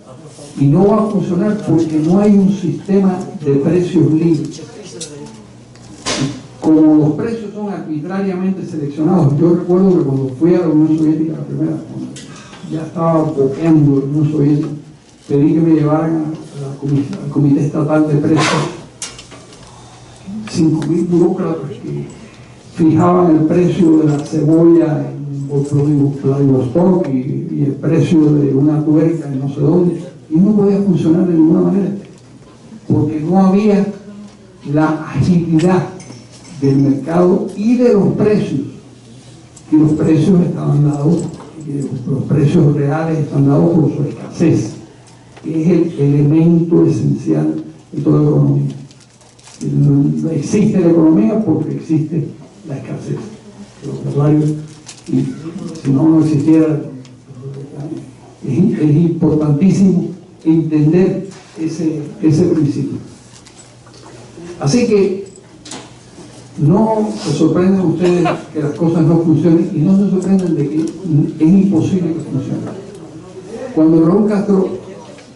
y no va a funcionar porque no hay un sistema de precios libres. Como los precios son arbitrariamente seleccionados, yo recuerdo que cuando fui a la Unión Soviética la primera, cuando ya estaba boqueando la Unión Soviética, pedí que me llevaran al Comité Estatal de Precios 5.000 burócratas que fijaban el precio de la cebolla en Vladivostok y el precio de una tuerca en no sé dónde, y no podía funcionar de ninguna manera porque no había la agilidad del mercado y de los precios, y los precios estaban dados, los precios reales están dados por su escasez, que es el elemento esencial de toda la economía. No existe la economía porque existe la escasez de los salarios, y si no existiera. Es importantísimo entender ese principio. Así que no se sorprendan ustedes que las cosas no funcionen, y no se sorprendan de que es imposible que funcione. Cuando Raúl Castro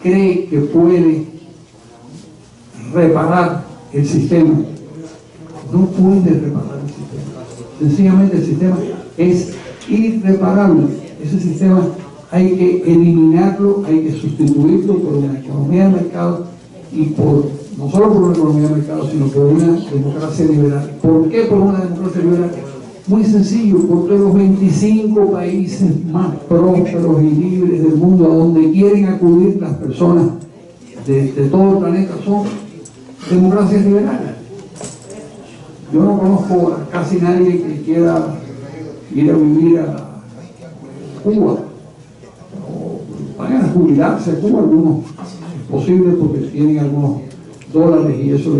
cree que puede reparar el sistema, no puede reparar el sistema. Sencillamente el sistema es irreparable. Ese sistema hay que eliminarlo, hay que sustituirlo por una economía de mercado, y no solo por una economía de mercado, sino por una democracia liberal. ¿Por qué por una democracia liberal? Muy sencillo, porque los 25 países más prósperos y libres del mundo, a donde quieren acudir las personas de todo el planeta, son democracias liberales. Yo no conozco a casi nadie que quiera ir a vivir a Cuba, o vayan a jubilarse a Cuba. Algunos es posible porque tienen algunos dólares y eso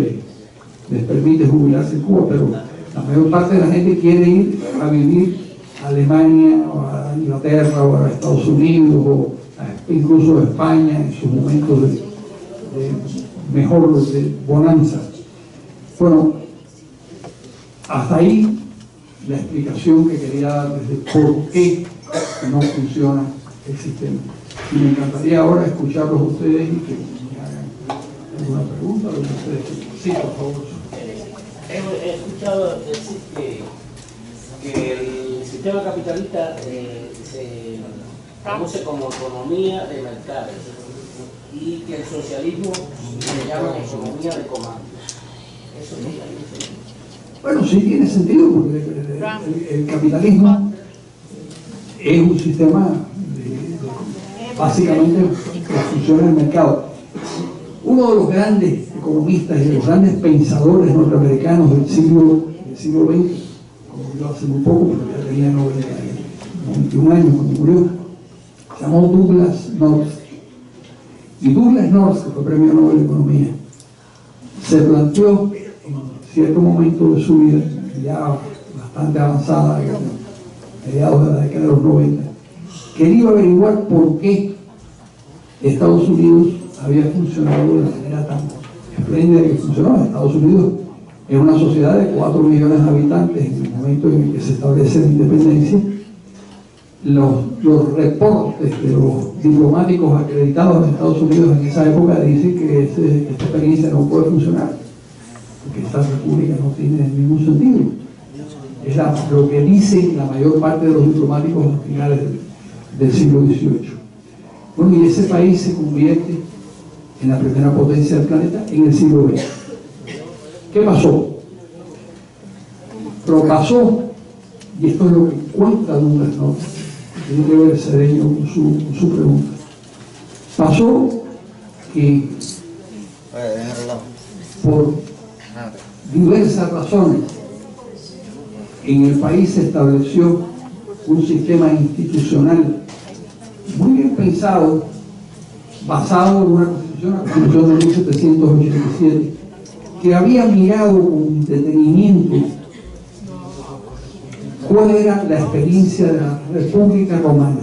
les permite jubilarse en Cuba, pero la mayor parte de la gente quiere ir a vivir a Alemania, o a Inglaterra, o a Estados Unidos, o incluso a España en sus momentos de mejor de bonanza. Bueno, hasta ahí la explicación que quería dar de por qué no funciona el sistema. Y me encantaría ahora escucharlos a ustedes y que me hagan alguna pregunta, lo que ustedes quieran. Sí, por favor. He escuchado decir que el sistema capitalista se conoce como economía de mercado, y que el socialismo se llama economía de comando. ¿Eso no tiene? Bueno, sí tiene sentido, porque el capitalismo es un sistema básicamente funciona el mercado. Uno de los grandes economistas y de los grandes pensadores norteamericanos del siglo XX, como murió hace muy poco, porque ya tenía 91 años cuando murió, se llamó Douglas North. Y Douglas North, que fue premio Nobel de Economía, se planteó en cierto momento de su vida, ya bastante avanzada, mediados de la década de los 90, que él iba a averiguar por qué Estados Unidos había funcionado de la manera tan espléndida que funcionó. Estados Unidos es una sociedad de 4 millones de habitantes en el momento en el que se establece la independencia. Los reportes de los diplomáticos acreditados en Estados Unidos en esa época dicen que esta experiencia no puede funcionar, porque esta república no tiene ningún sentido. Es lo que dicen la mayor parte de los diplomáticos a finales del siglo XVIII. Bueno, y ese país se convierte en la primera potencia del planeta en el siglo XX. ¿Qué pasó? Pero pasó, y esto es lo que cuenta Douglas North, tiene que ver Cedeño con su pregunta. Pasó que por diversas razones en el país se estableció un sistema institucional muy bien pensado, basado en una constitución, la Constitución de 1787, que había mirado con detenimiento cuál era la experiencia de la República Romana.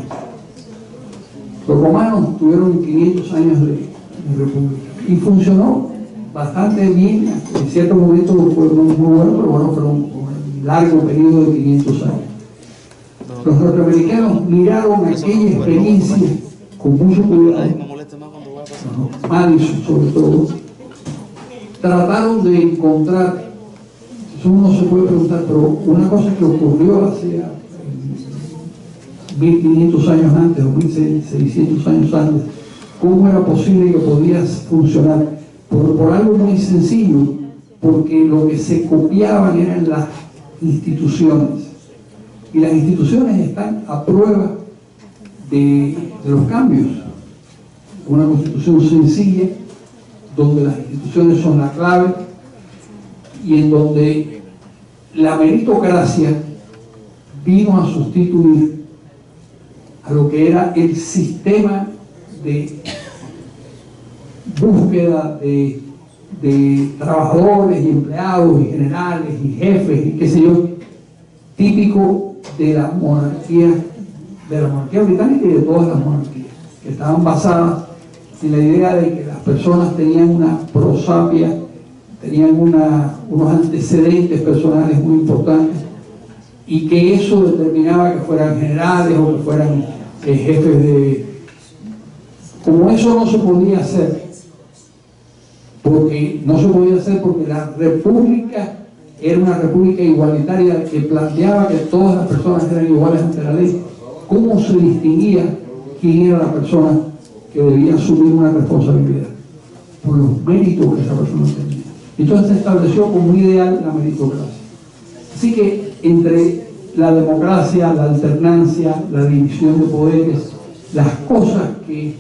Los romanos tuvieron 500 años de república y funcionó bastante bien. En cierto momento fue muy bueno, pero bueno, fue un largo periodo de 500 años. Los norteamericanos miraron aquella experiencia con mucho cuidado, Madison sobre todo, trataron de encontrar, eso uno se puede preguntar, pero una cosa que ocurrió hace 1500 años antes o 1600 años antes, ¿cómo era posible que podía funcionar? Por algo muy sencillo, porque lo que se copiaban eran las instituciones, y las instituciones están a prueba de los cambios. Una constitución sencilla, donde las instituciones son la clave y en donde la meritocracia vino a sustituir a lo que era el sistema de búsqueda de trabajadores y empleados y generales y jefes y qué sé yo, típico de la monarquía británica y de todas las monarquías, que estaban basadas en la idea de que las personas tenían una prosapia, tenían unos antecedentes personales muy importantes y que eso determinaba que fueran generales o que fueran jefes de... Como eso no se podía hacer, porque la república era una república igualitaria que planteaba que todas las personas eran iguales ante la ley. ¿Cómo se distinguía quién era la persona que debía asumir una responsabilidad? Por los méritos que esa persona tenía. Entonces se estableció como un ideal la meritocracia. Así que entre la democracia, la alternancia, la división de poderes, las cosas que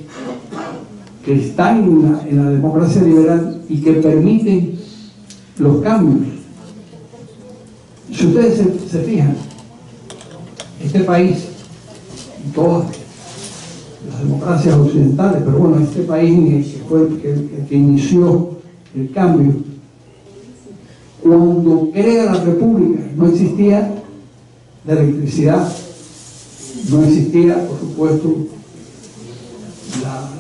están en la democracia liberal y que permiten los cambios. Si ustedes se fijan, este país y todas las democracias occidentales, pero bueno, este país que fue el que inició el cambio, cuando crea la república no existía la electricidad, no existía, por supuesto,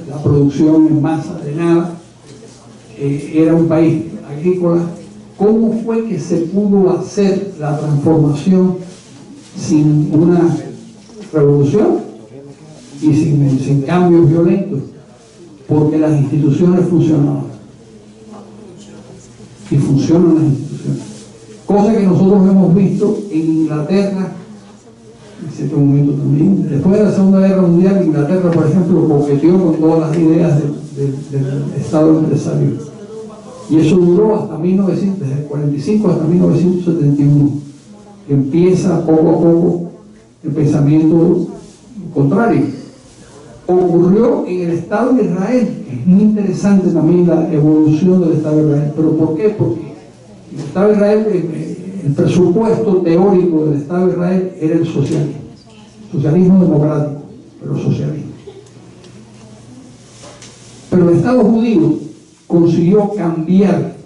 la producción en masa de nada, era un país agrícola. ¿Cómo fue que se pudo hacer la transformación sin una revolución y sin cambios violentos? Porque las instituciones funcionaban. Y funcionan las instituciones. Cosa que nosotros hemos visto en Inglaterra, en cierto momento también. Después de la Segunda Guerra Mundial, Inglaterra, por ejemplo, coqueteó con todas las ideas del Estado empresario. Y eso duró hasta desde el 45 hasta 1971. Empieza poco a poco el pensamiento contrario. ocurrió en el Estado de Israel. Es muy interesante también la evolución del Estado de Israel. ¿Pero por qué? Porque el Estado de Israel, el presupuesto teórico del Estado de Israel era el socialismo. Socialismo democrático, pero socialismo. Pero el Estado judío consiguió cambiar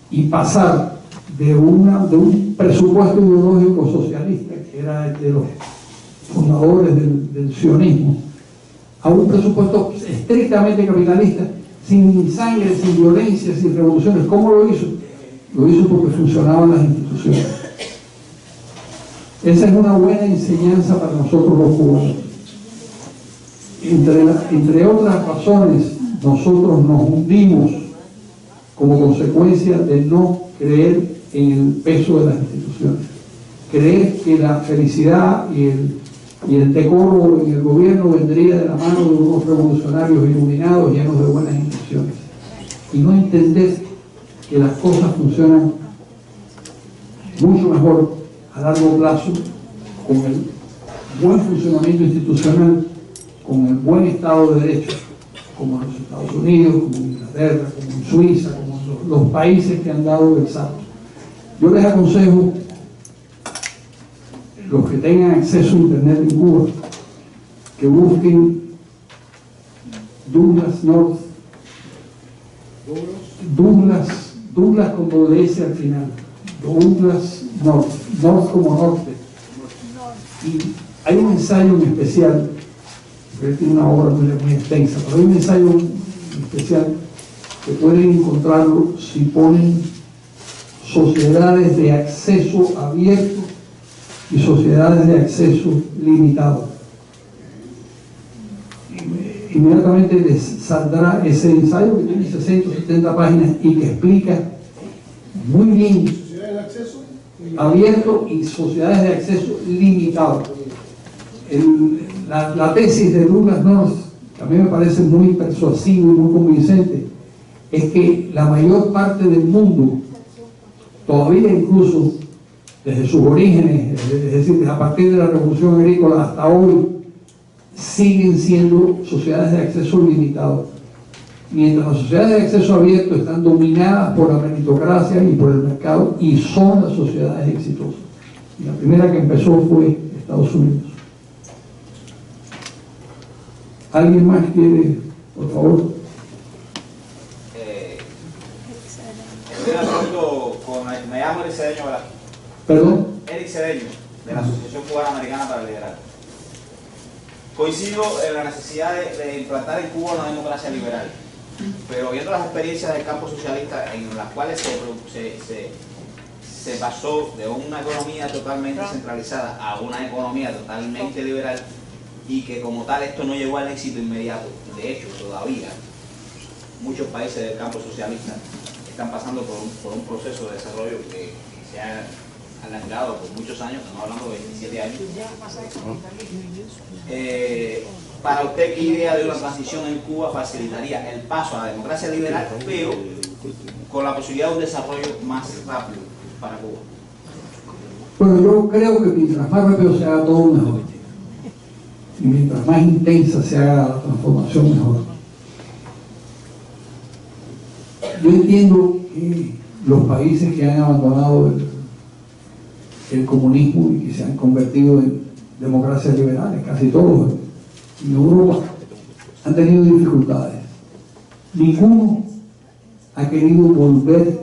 y pasar de un presupuesto ideológico socialista, que era de los fundadores del sionismo, a un presupuesto estrictamente capitalista, sin sangre, sin violencia, sin revoluciones. ¿Cómo lo hizo? Lo hizo porque funcionaban las instituciones. Esa es una buena enseñanza para nosotros los cubanos. Entre otras razones, nosotros nos hundimos como consecuencia de no creer en el peso de las instituciones. Creer que la felicidad y el decoro en el gobierno vendría de la mano de unos revolucionarios iluminados llenos de buenas intenciones. Y no entender que las cosas funcionan mucho mejor a largo plazo con el buen funcionamiento institucional, con el buen Estado de Derecho, como en los Estados Unidos, como en Inglaterra, como en Suiza, como en los países que han dado el salto. Yo les aconsejo, los que tengan acceso a internet en Cuba, que busquen Douglas North, Douglas con doble S al final, Douglas North, North como norte. Y hay un ensayo en especial, que tiene una obra muy extensa, pero hay un ensayo especial que pueden encontrarlo si ponen sociedades de acceso abierto y sociedades de acceso limitado. Inmediatamente les saldrá ese ensayo que tiene 60 o 70 páginas y que explica muy bien ¿Sociedades de acceso? abierto y sociedades de acceso limitado. La tesis de Douglas North, que a mí me parece muy persuasivo y muy convincente, es que la mayor parte del mundo, todavía incluso desde sus orígenes, es decir, a partir de la revolución agrícola hasta hoy, siguen siendo sociedades de acceso limitado. Mientras las sociedades de acceso abierto están dominadas por la meritocracia y por el mercado, y son las sociedades exitosas. Y la primera que empezó fue Estados Unidos. ¿Alguien más quiere, por favor? Estoy de acuerdo con, me llamo Eric Cedeño, ¿verdad? ¿Perdón? Eric Cedeño, de la Asociación Cubana Americana para el Liderazgo. Coincido en la necesidad de implantar en Cuba una democracia liberal, pero viendo las experiencias del campo socialista en las cuales se pasó de una economía totalmente centralizada a una economía totalmente liberal, y que como tal esto no llegó al éxito inmediato. De hecho, todavía muchos países del campo socialista están pasando por un proceso de desarrollo que se ha alargado por muchos años, estamos hablando de 27 años. Para usted, ¿qué idea de una transición en Cuba facilitaría el paso a la democracia liberal, pero con la posibilidad de un desarrollo más rápido para Cuba? Bueno, yo creo que mientras más rápido se haga todo, mejor. Y mientras más intensa se haga la transformación, mejor. Yo entiendo que los países que han abandonado el comunismo y que se han convertido en democracias liberales, casi todos en Europa, han tenido dificultades. Ninguno ha querido volver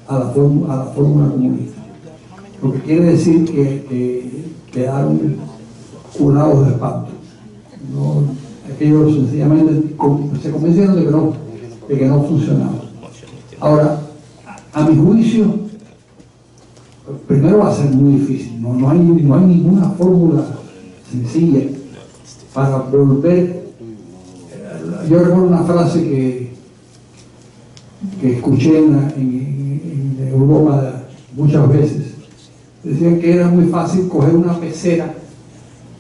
a la fórmula comunista, lo que quiere decir que quedaron curados de espanto. No, aquellos sencillamente se convencieron de que no funcionaba. Ahora, a mi juicio, primero va a ser muy difícil. No hay ninguna fórmula sencilla para volver. Yo recuerdo una frase que escuché en Europa muchas veces. Decían que era muy fácil coger una pecera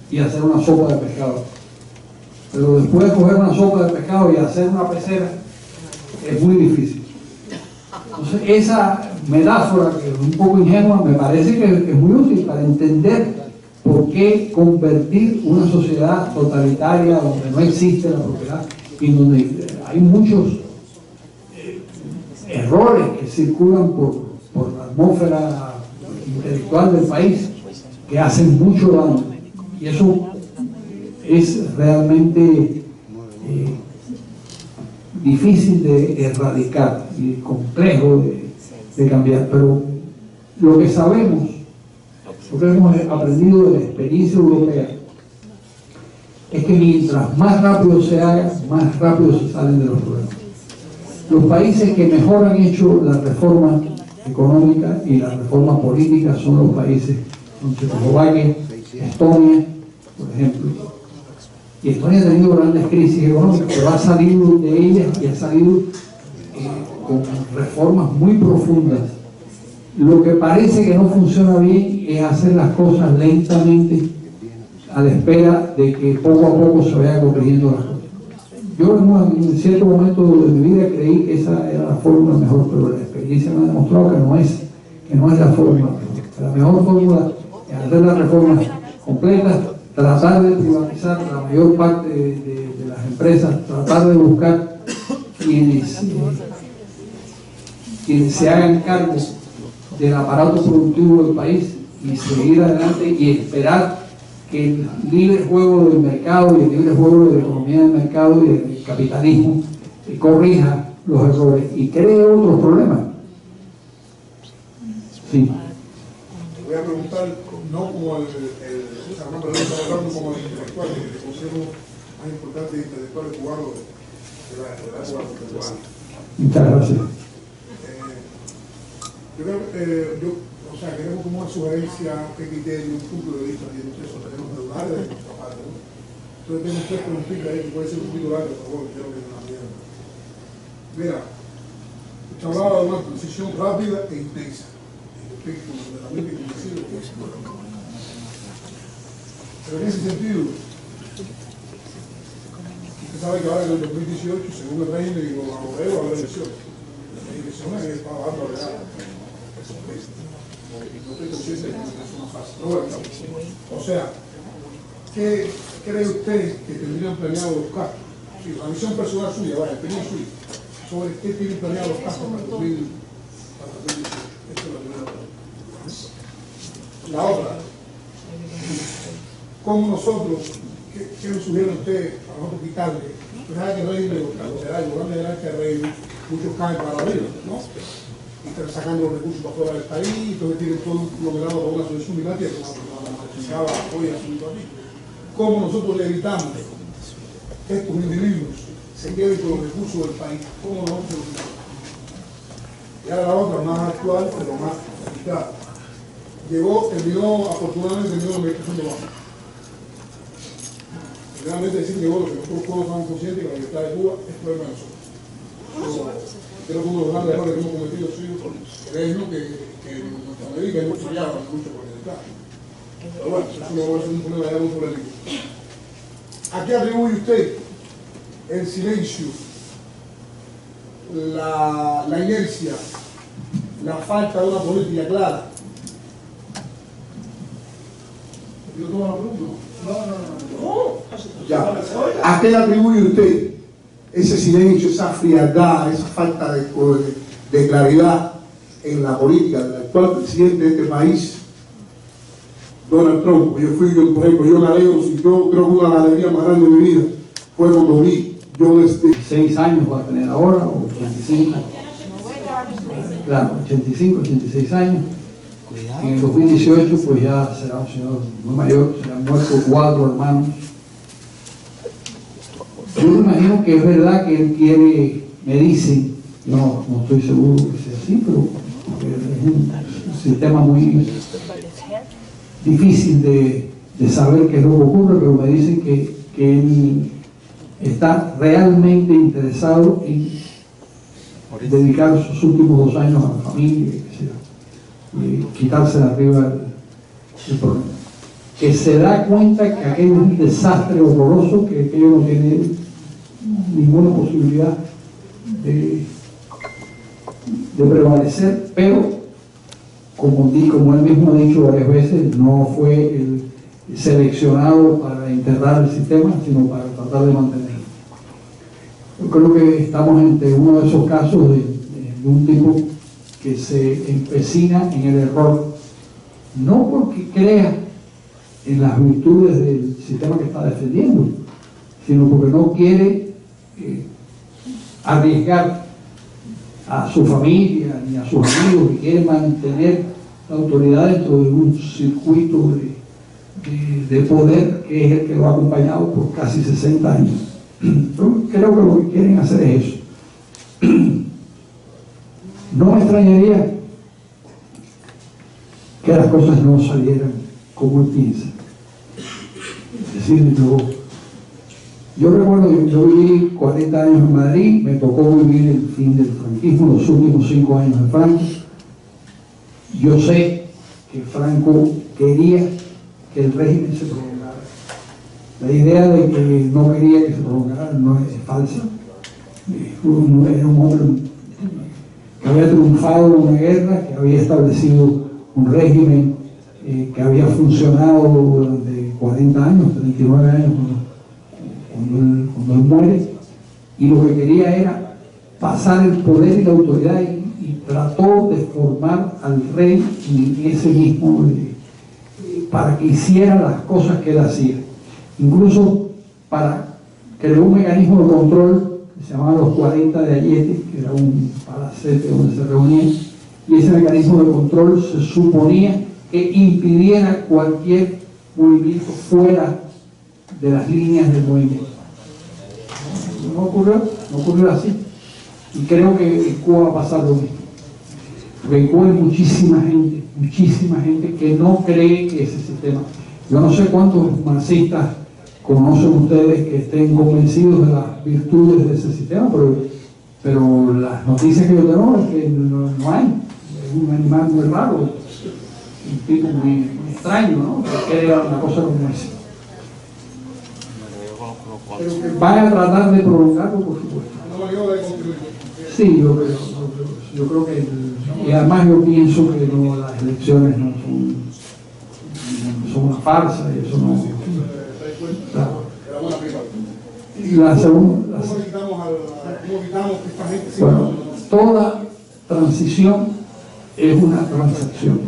y hacer una sopa de pescado, pero después de coger una sopa de pescado y hacer una pecera es muy difícil. Entonces esa metáfora, que es un poco ingenua, me parece que es muy útil para entender por ¿por qué convertir una sociedad totalitaria donde no existe la propiedad y donde hay muchos errores que circulan por la atmósfera intelectual del país que hacen mucho daño? Y eso es realmente difícil de erradicar y complejo de cambiar, pero lo que sabemos, lo que hemos aprendido de la experiencia europea, es que mientras más rápido se haga, más rápido se salen de los problemas. Los países que mejor han hecho la reforma económica y la reforma política son los países como Checoslovaquia, Estonia, por ejemplo. Y Estonia ha tenido grandes crisis económicas, pero ha salido de ellas y ha salido con reformas muy profundas. Lo que parece que no funciona bien es hacer las cosas lentamente a la espera de que poco a poco se vaya corrigiendo las cosas. Yo en cierto momento de mi vida creí que esa era la fórmula mejor, pero la experiencia me ha demostrado que no es la fórmula. La mejor fórmula es hacer las reformas completas, tratar de privatizar la mayor parte de las empresas, tratar de buscar quienes se hagan cargo del aparato productivo del país y seguir adelante y esperar que el libre juego del mercado y el libre juego de la economía del mercado y del capitalismo corrija los errores y cree otros problemas. Sí. Voy a preguntar, no como Armando León está hablando como el intelectual, que le considero más importante intelectual cubano de la época contemporánea. Muchas gracias. Yo creo, o sea, queremos como una sugerencia, qué criterio, un punto de vista tiene usted sobre temas celulares de nuestra parte, ¿no? Entonces tiene usted que explicar ahí, que puede ser un poquito largo, por favor, quiero que me la digan. Mira, usted hablaba de una transición rápida e intensa, en el espíritu de la mente convencido que es bueno. Pero en ese sentido, usted sabe que ahora en el 2018, según el régimen y los abogados, va a haber elecciones. Las elecciones es para dar la verdad. No estoy consciente de que es una fase. No, bueno, o sea, ¿qué cree usted que tendrían planeado los gastos? Sí, la visión personal suya, vaya, opinión suya, sobre qué tienen planeado los gastos para el 2018. Esta es la primera pregunta. La otra, ¿cómo nosotros, qué nos sugiere usted para nosotros quitarle? Usted sabe que el régimen de los grandes generales que régimen, muchos caen para arriba, ¿no? Y están sacando los recursos para fuera del país, entonces tienen todo un conglomerado con una solución migratoria, como la marchada hoy asunto aquí. ¿Cómo nosotros le evitamos que estos individuos se queden con los recursos del país? ¿Cómo nosotros lo evitamos? Y ahora la otra, más actual, pero más eficaz. Afortunadamente terminó la administración de Obama. Realmente decir que bueno, que nosotros todos estamos conscientes que la libertad de Cuba es problema de nosotros. Creo que uno de los grandes errores que hemos cometido ha sido creernos que en Norteamérica hemos fallado en la lucha por la libertad. Pero bueno, eso no va a ser un problema ya muy político. ¿A qué atribuye usted el silencio, la inercia, la falta de una política clara? ¿Yo tomo la pregunta? No. Ya. ¿A qué le atribuye usted ese silencio, esa frialdad, esa falta de claridad en la política del actual presidente de este país, Donald Trump? Por ejemplo, yo me alegro, yo creo que una de las alegrías más grandes de mi vida fue cuando vi, yo desde 6 años va a tener ahora, o 85, claro, 85, 86 años. En el 2018 pues ya será un señor muy mayor, se han muerto 4 hermanos. Yo me imagino que es verdad que él quiere, me dicen, no estoy seguro que sea así, pero es un sistema muy difícil de saber qué es lo que ocurre, pero me dicen que él está realmente interesado en dedicar sus últimos 2 años a la familia, y quitarse de arriba el problema. Que se da cuenta que aquello es un desastre horroroso, que aquello no tiene ninguna posibilidad de prevalecer, pero como él mismo ha dicho varias veces, no fue seleccionado para enterrar el sistema, sino para tratar de mantenerlo. Yo creo que estamos ante uno de esos casos de un tipo que se empecina en el error, no porque crea en las virtudes del sistema que está defendiendo, sino porque no quiere arriesgar a su familia ni a sus amigos, y quiere mantener la autoridad dentro de un circuito de poder que es el que lo ha acompañado por casi 60 años. Yo creo que lo que quieren hacer es eso. No me extrañaría que las cosas no salieran como él piensa. Es decir, yo recuerdo, yo viví 40 años en Madrid, me tocó vivir el fin del franquismo, los últimos 5 años de Franco. Yo sé que Franco quería que el régimen se prolongara. La idea de que no quería que se prolongara no es falsa. Era un hombre que había triunfado en una guerra, que había establecido un régimen que había funcionado durante 40 años, 39 años cuando él muere, y lo que quería era pasar el poder y la autoridad, y trató de formar al rey en ese mismo para que hiciera las cosas que él hacía, incluso para crear un mecanismo de control que se llamaba los 40 de Ayete, que era un palacete donde se reunían, y ese mecanismo de control se suponía que impidiera cualquier movimiento fuera de las líneas del movimiento. No ocurrió así, y creo que en Cuba va a pasar lo mismo, porque en Cuba hay muchísima gente que no cree que ese sistema, yo no sé cuántos marxistas conocen ustedes que estén convencidos de las virtudes de ese sistema, pero las noticias que yo tengo es que no hay. Es un animal muy raro, un tipo muy extraño, ¿no? Que crea una cosa como esa. Pero que van a tratar de prolongarlo, por supuesto. Sí, yo creo que y además yo pienso que las elecciones no son una farsa, y eso no. Claro. Y la segunda. Bueno, toda transición es una transacción.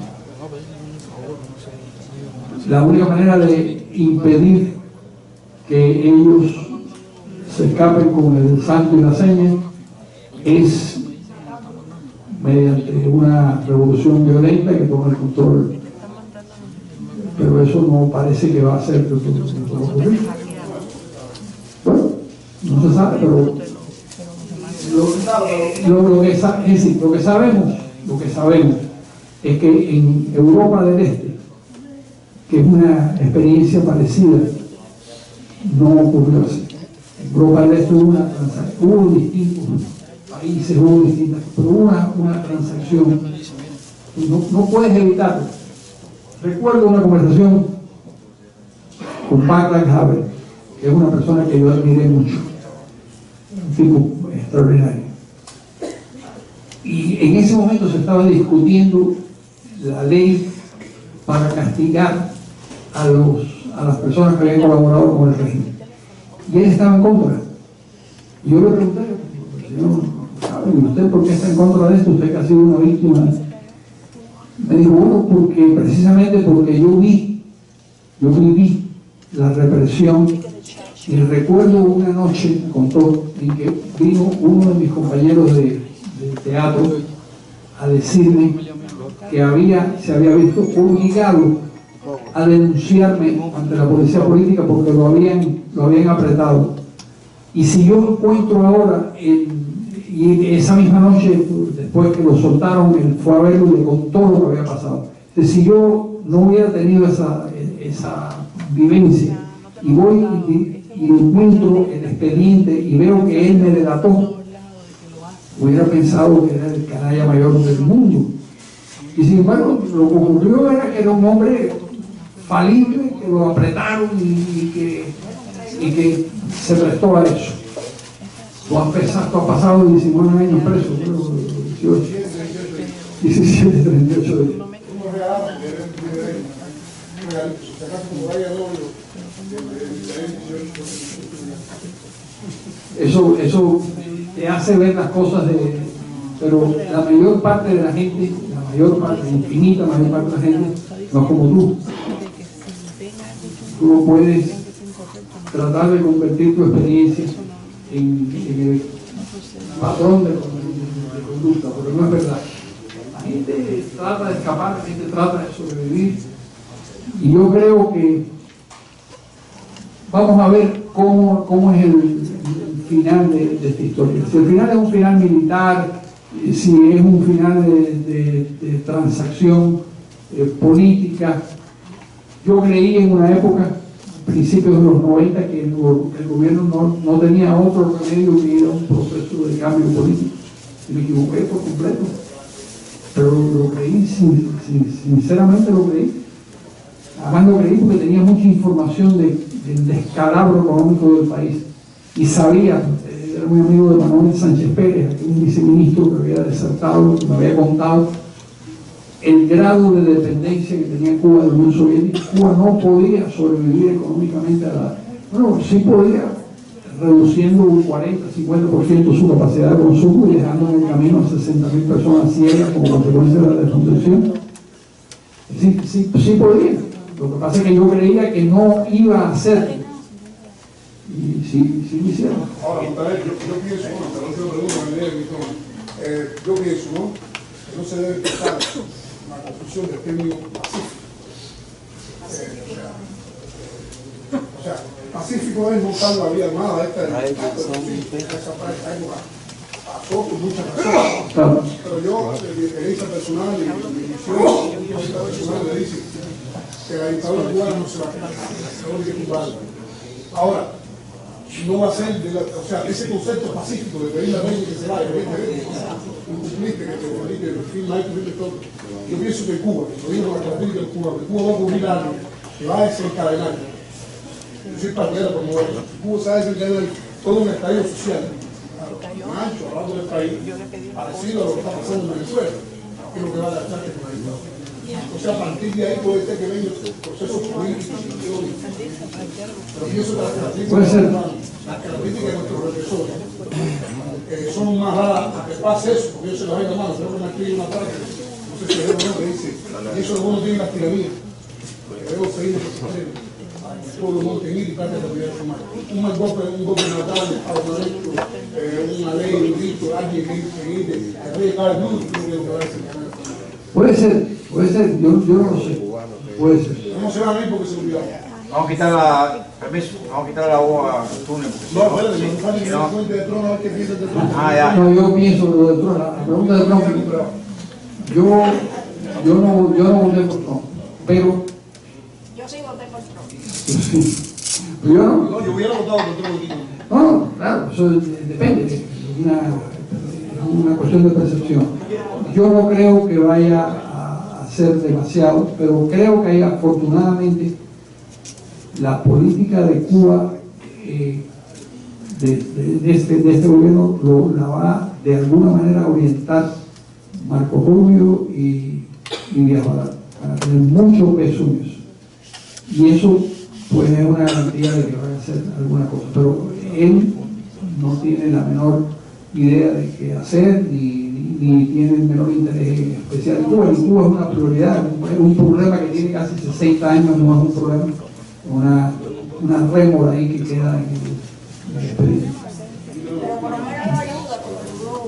La única manera de impedir que ellos se escapen con el santo y la seña es mediante una revolución violenta que toma el control, pero eso no parece que va a ser lo que va a ocurrir. Bueno, no se sabe, pero lo que sabemos es que en Europa del Este, que es una experiencia parecida, no ocurrió así. Europa del Este hubo distintos países, hubo distintas, pero hubo una transacción, no puedes evitarlo. Recuerdo una conversación con Václav Havel, que es una persona que yo admiré mucho, un tipo extraordinario. Y en ese momento se estaba discutiendo la ley para castigar a las personas que habían colaborado con el régimen. Y él estaba en contra. Y yo le pregunté, señor, ¿y usted por qué está en contra de esto? Usted que ha sido una víctima. Me dijo, bueno, precisamente porque yo viví la represión, y recuerdo una noche, contó, en que vino uno de mis compañeros de teatro a decirme que se había visto obligado a denunciarme ante la policía política porque lo habían apretado. Y si yo encuentro ahora, y esa misma noche, después que lo soltaron, él fue a verlo y le contó lo que había pasado. Entonces, si yo no hubiera tenido esa vivencia, y voy y encuentro el expediente y veo que él me delató, hubiera pensado que era el canalla mayor del mundo. Y sin embargo, lo que ocurrió era que era un hombre falible, que lo apretaron y que se prestó a eso. Tú has pasado 19 años preso, 17, 38 días. regalito. Si acaso como vaya novio, eso te hace ver las cosas pero la mayor parte de la gente, la mayor parte, la infinita mayor parte de la gente, no es como tú. Tú no puedes tratar de convertir tu experiencia en el patrón de conducta, porque no es verdad. La gente trata de escapar, la gente trata de sobrevivir, y yo creo que vamos a ver cómo es el final de esta historia. Si el final es un final militar, si es un final de transacción política. Yo creí en una época, principios de los 90, que el gobierno no tenía otro remedio que ir a un proceso de cambio político. Y me equivoqué por completo, pero lo creí, sinceramente lo creí. Además lo creí porque tenía mucha información del descalabro económico del país, y sabía, era muy amigo de Manuel Sánchez Pérez, un viceministro que había desertado, que me había contado el grado de dependencia que tenía Cuba de la Unión Soviética. Cuba no podía sobrevivir económicamente sí podía, reduciendo un 40-50% su capacidad de consumo y dejando en el camino a 60.000 personas ciegas como consecuencia de la desnutrición. Sí podía. Lo que pasa es que yo creía que no iba a hacerlo. Y sí lo hicieron. Ahora, yo pienso, yo pienso, ¿no? Que no se debe empezar una construcción del término pacífico. O sea, pacífico es montar la vía armada, esa época pasó por muchas razones. Pero yo, mi experiencia personal y mi visión personal me dice que la dictadura cubana no se va a quedar, se que tumbarla. Ahora, no va a ser, o sea, ese concepto pacífico de pedir a la gente que se vaya, incumpliste, que te volviste, el film ahí, todo. Yo pienso que Cuba, lo digo con la característica de Cuba, que Cuba va a ocurrir algo que va a desencadenar. Yo soy partidario de promover. Cuba se va a desencadenar todo un estallido social, ancho, a lo largo del país, parecido a lo que está pasando en Venezuela, que es lo que va a dar chance con la dictadura. O sea, a partir de ahí puede ser que venga procesos políticos y teóricos. Pero pienso que las características de nuestros represores son más raras a que pase eso, porque yo se las vengo a mano, creo que me escribe una parte, no sé si es uno que dice, y eso de uno tiene las tiranías, que debo seguir el pueblo monteñito y parte de la comunidad humana. Un golpe natal, una ley, un grito, alguien que dice, el rey de cada mundo, creo que va a decir. Puede ser, yo no lo sé. Puede ser. No se van a ir porque se olvidaron. Vamos a quitar permiso, vamos a quitar la voz al túnel. No, espérate, no falta que se cuente de Trono, a ver qué piensas de Trono. Ya. No, yo pienso lo de Trump, la pregunta de Trump, yo no voté por Trump, pero Yo sí voté por Trump. yo no. No, yo hubiera votado por Trono. No, claro, eso depende, es una cuestión de percepción. Yo no creo que vaya a ser demasiado, pero creo que hay, afortunadamente, la política de Cuba, de este gobierno, la va de alguna manera a orientar Marco Rubio y Díaz Balart, para tener mucho peso en eso. Y eso pues es una garantía de que vaya a hacer alguna cosa, pero él no tiene la menor idea de qué hacer, ni tiene el menor interés especial en Cuba. En Cuba es una prioridad, es un problema que tiene casi 60 años, no es un problema, una rémora ahí que queda en el expediente. Pero por lo menos no ayuda, porque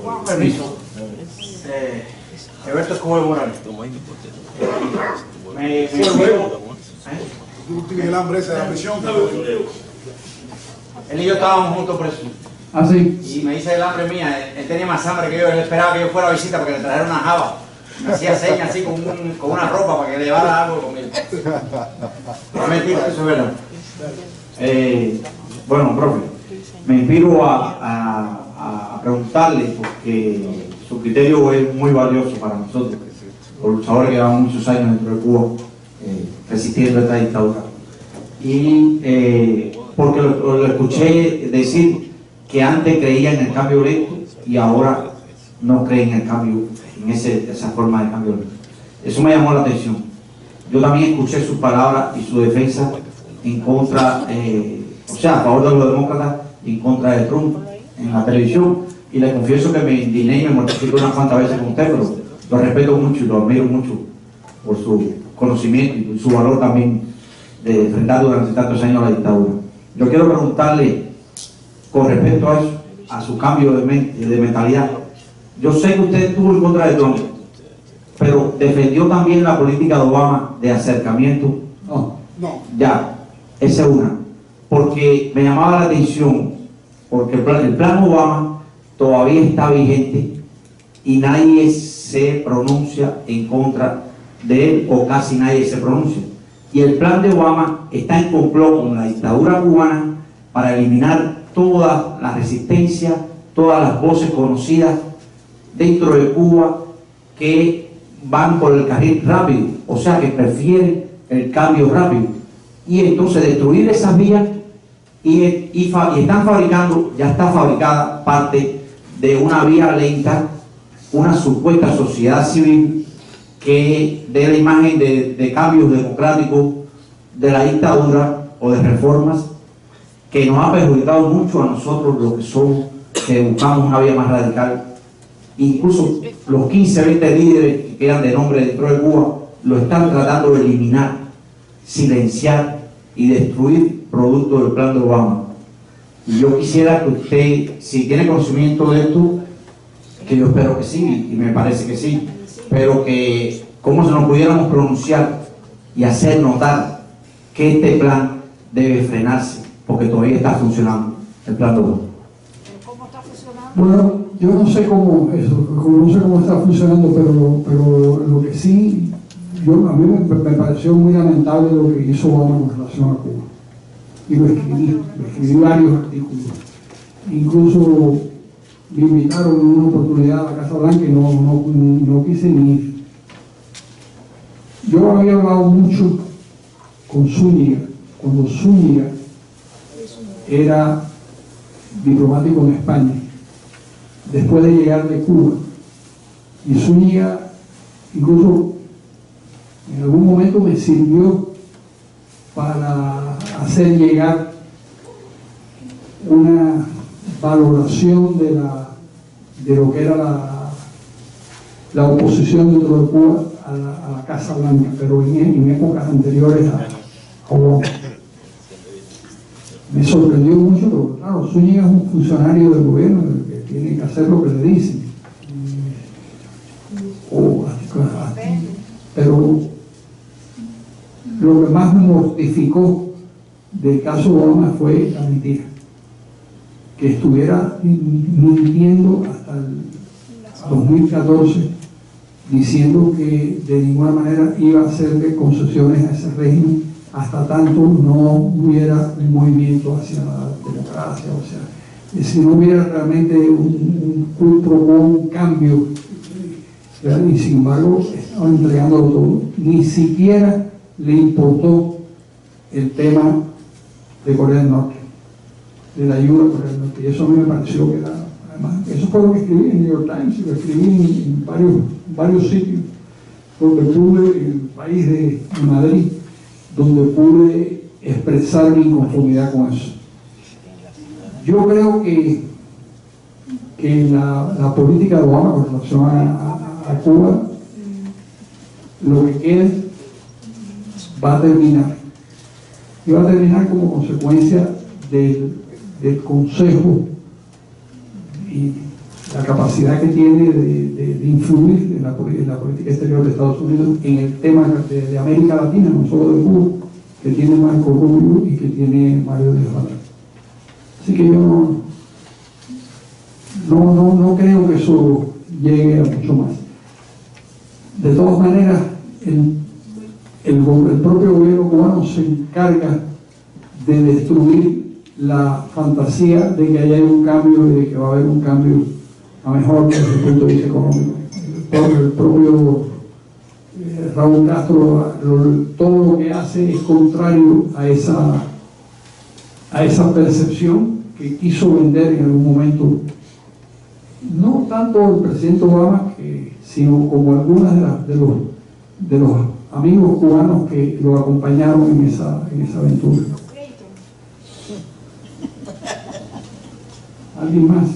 no, Permiso. Alberto Escobar Morales. Tú tienes el hambre esa de la prisión. Él y yo estábamos juntos presos. ¿Ah, sí? Y me dice el hambre mía, él tenía más hambre que yo, él esperaba que yo fuera a visita para que le trajera una java. Me hacía señas así con una ropa para que le llevara algo conmigo. No es mentira, eso es verdad. Bueno, profe, me inspiro a preguntarle, porque su criterio es muy valioso para nosotros, los luchadores que llevan muchos años dentro de Cuba resistiendo esta dictadura. Y porque lo escuché decir que antes creía en el cambio lento y ahora no cree en el cambio, en esa forma de cambio lento. Eso me llamó la atención. Yo también escuché sus palabras y su defensa en contra, o sea, a favor de los demócratas y en contra de Trump en la televisión. Y le confieso que me indigné y me mortifiqué unas cuantas veces con usted, pero lo respeto mucho y lo admiro mucho por su conocimiento y su valor también de enfrentar durante tantos años la dictadura. Yo quiero preguntarle con respecto a eso, a su cambio de mentalidad. Yo sé que usted estuvo en contra de Trump, pero defendió también la política de Obama de acercamiento. No. No. Ya, esa es una. Porque me llamaba la atención, porque el plan Obama todavía está vigente y nadie se pronuncia en contra de él, o casi nadie se pronuncia. Y el plan de Obama está en complot con la dictadura cubana para eliminar toda la resistencia, todas las voces conocidas dentro de Cuba que van por el carril rápido, o sea que prefieren el cambio rápido. Y entonces destruir esas vías y están fabricando, ya está fabricada parte de una vía lenta, una supuesta sociedad civil que dé la imagen de cambios democráticos de la dictadura o de reformas, que nos ha perjudicado mucho a nosotros los que somos, que buscamos una vía más radical. Incluso los 15, 20 líderes que quedan de nombre dentro de Cuba lo están tratando de eliminar, silenciar y destruir producto del plan de Obama. Y yo quisiera que usted, si tiene conocimiento de esto, que yo espero que sí, y me parece que sí, pero que cómo se nos pudiéramos pronunciar y hacer notar que este plan debe frenarse, porque todavía está funcionando el plan de Obama. ¿Cómo está funcionando? Bueno, yo no sé cómo está funcionando, pero lo que sí, a mí me pareció muy lamentable lo que hizo Obama con relación a Cuba. Y lo escribí varios artículos. Incluso me invitaron en una oportunidad a la Casa Blanca y no quise ni ir. Yo había hablado mucho con Zúñiga, cuando Zúñiga era diplomático en España, después de llegar de Cuba. Y Zúñiga incluso en algún momento me sirvió para hacer llegar una valoración de lo que era la oposición dentro de Cuba a la Casa Blanca, pero en épocas anteriores a Obama. Me sorprendió mucho, pero claro, Zúñiga es un funcionario del gobierno que tiene que hacer lo que le dicen. Pero lo que más me mortificó del caso Obama fue la mentira. Que estuviera mintiendo hasta el 2014, diciendo que de ninguna manera iba a hacerle concesiones a ese régimen hasta tanto no hubiera un movimiento hacia la democracia, o sea, si no hubiera realmente un cambio, y sin embargo estaban entregándolo todo. Ni siquiera le importó el tema de Corea del Norte, de la ayuda a Corea del Norte, y eso a mí me pareció que era, además, eso fue lo que escribí en New York Times, y lo escribí en varios sitios, donde pude, en el país de Madrid, donde pude expresar mi inconformidad con eso. Yo creo que la política de Obama con relación a Cuba, lo que quede va a terminar. Y va a terminar como consecuencia del Consejo y la capacidad que tiene de influir en la política exterior de Estados Unidos en el tema de América Latina, no solo de Cuba, que tiene Marco Rubio y que tiene Mario Díaz Balart. Así que yo no creo que eso llegue a mucho más. De todas maneras, el propio gobierno cubano se encarga de destruir la fantasía de que haya un cambio y de que va a haber un cambio a mejor desde el punto de vista económico. El propio Raúl Castro, todo lo que hace es contrario a esa percepción que quiso vender en algún momento, no tanto el presidente Obama, sino como algunas de los amigos cubanos que lo acompañaron en esa aventura. ¿Alguien más?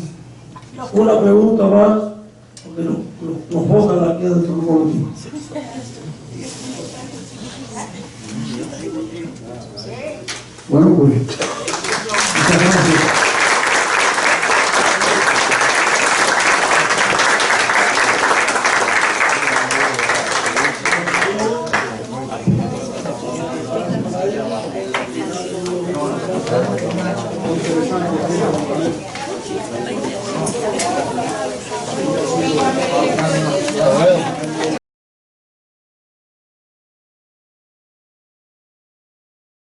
Una pregunta más, porque nos botan aquí adentro un momentito. Bueno, pues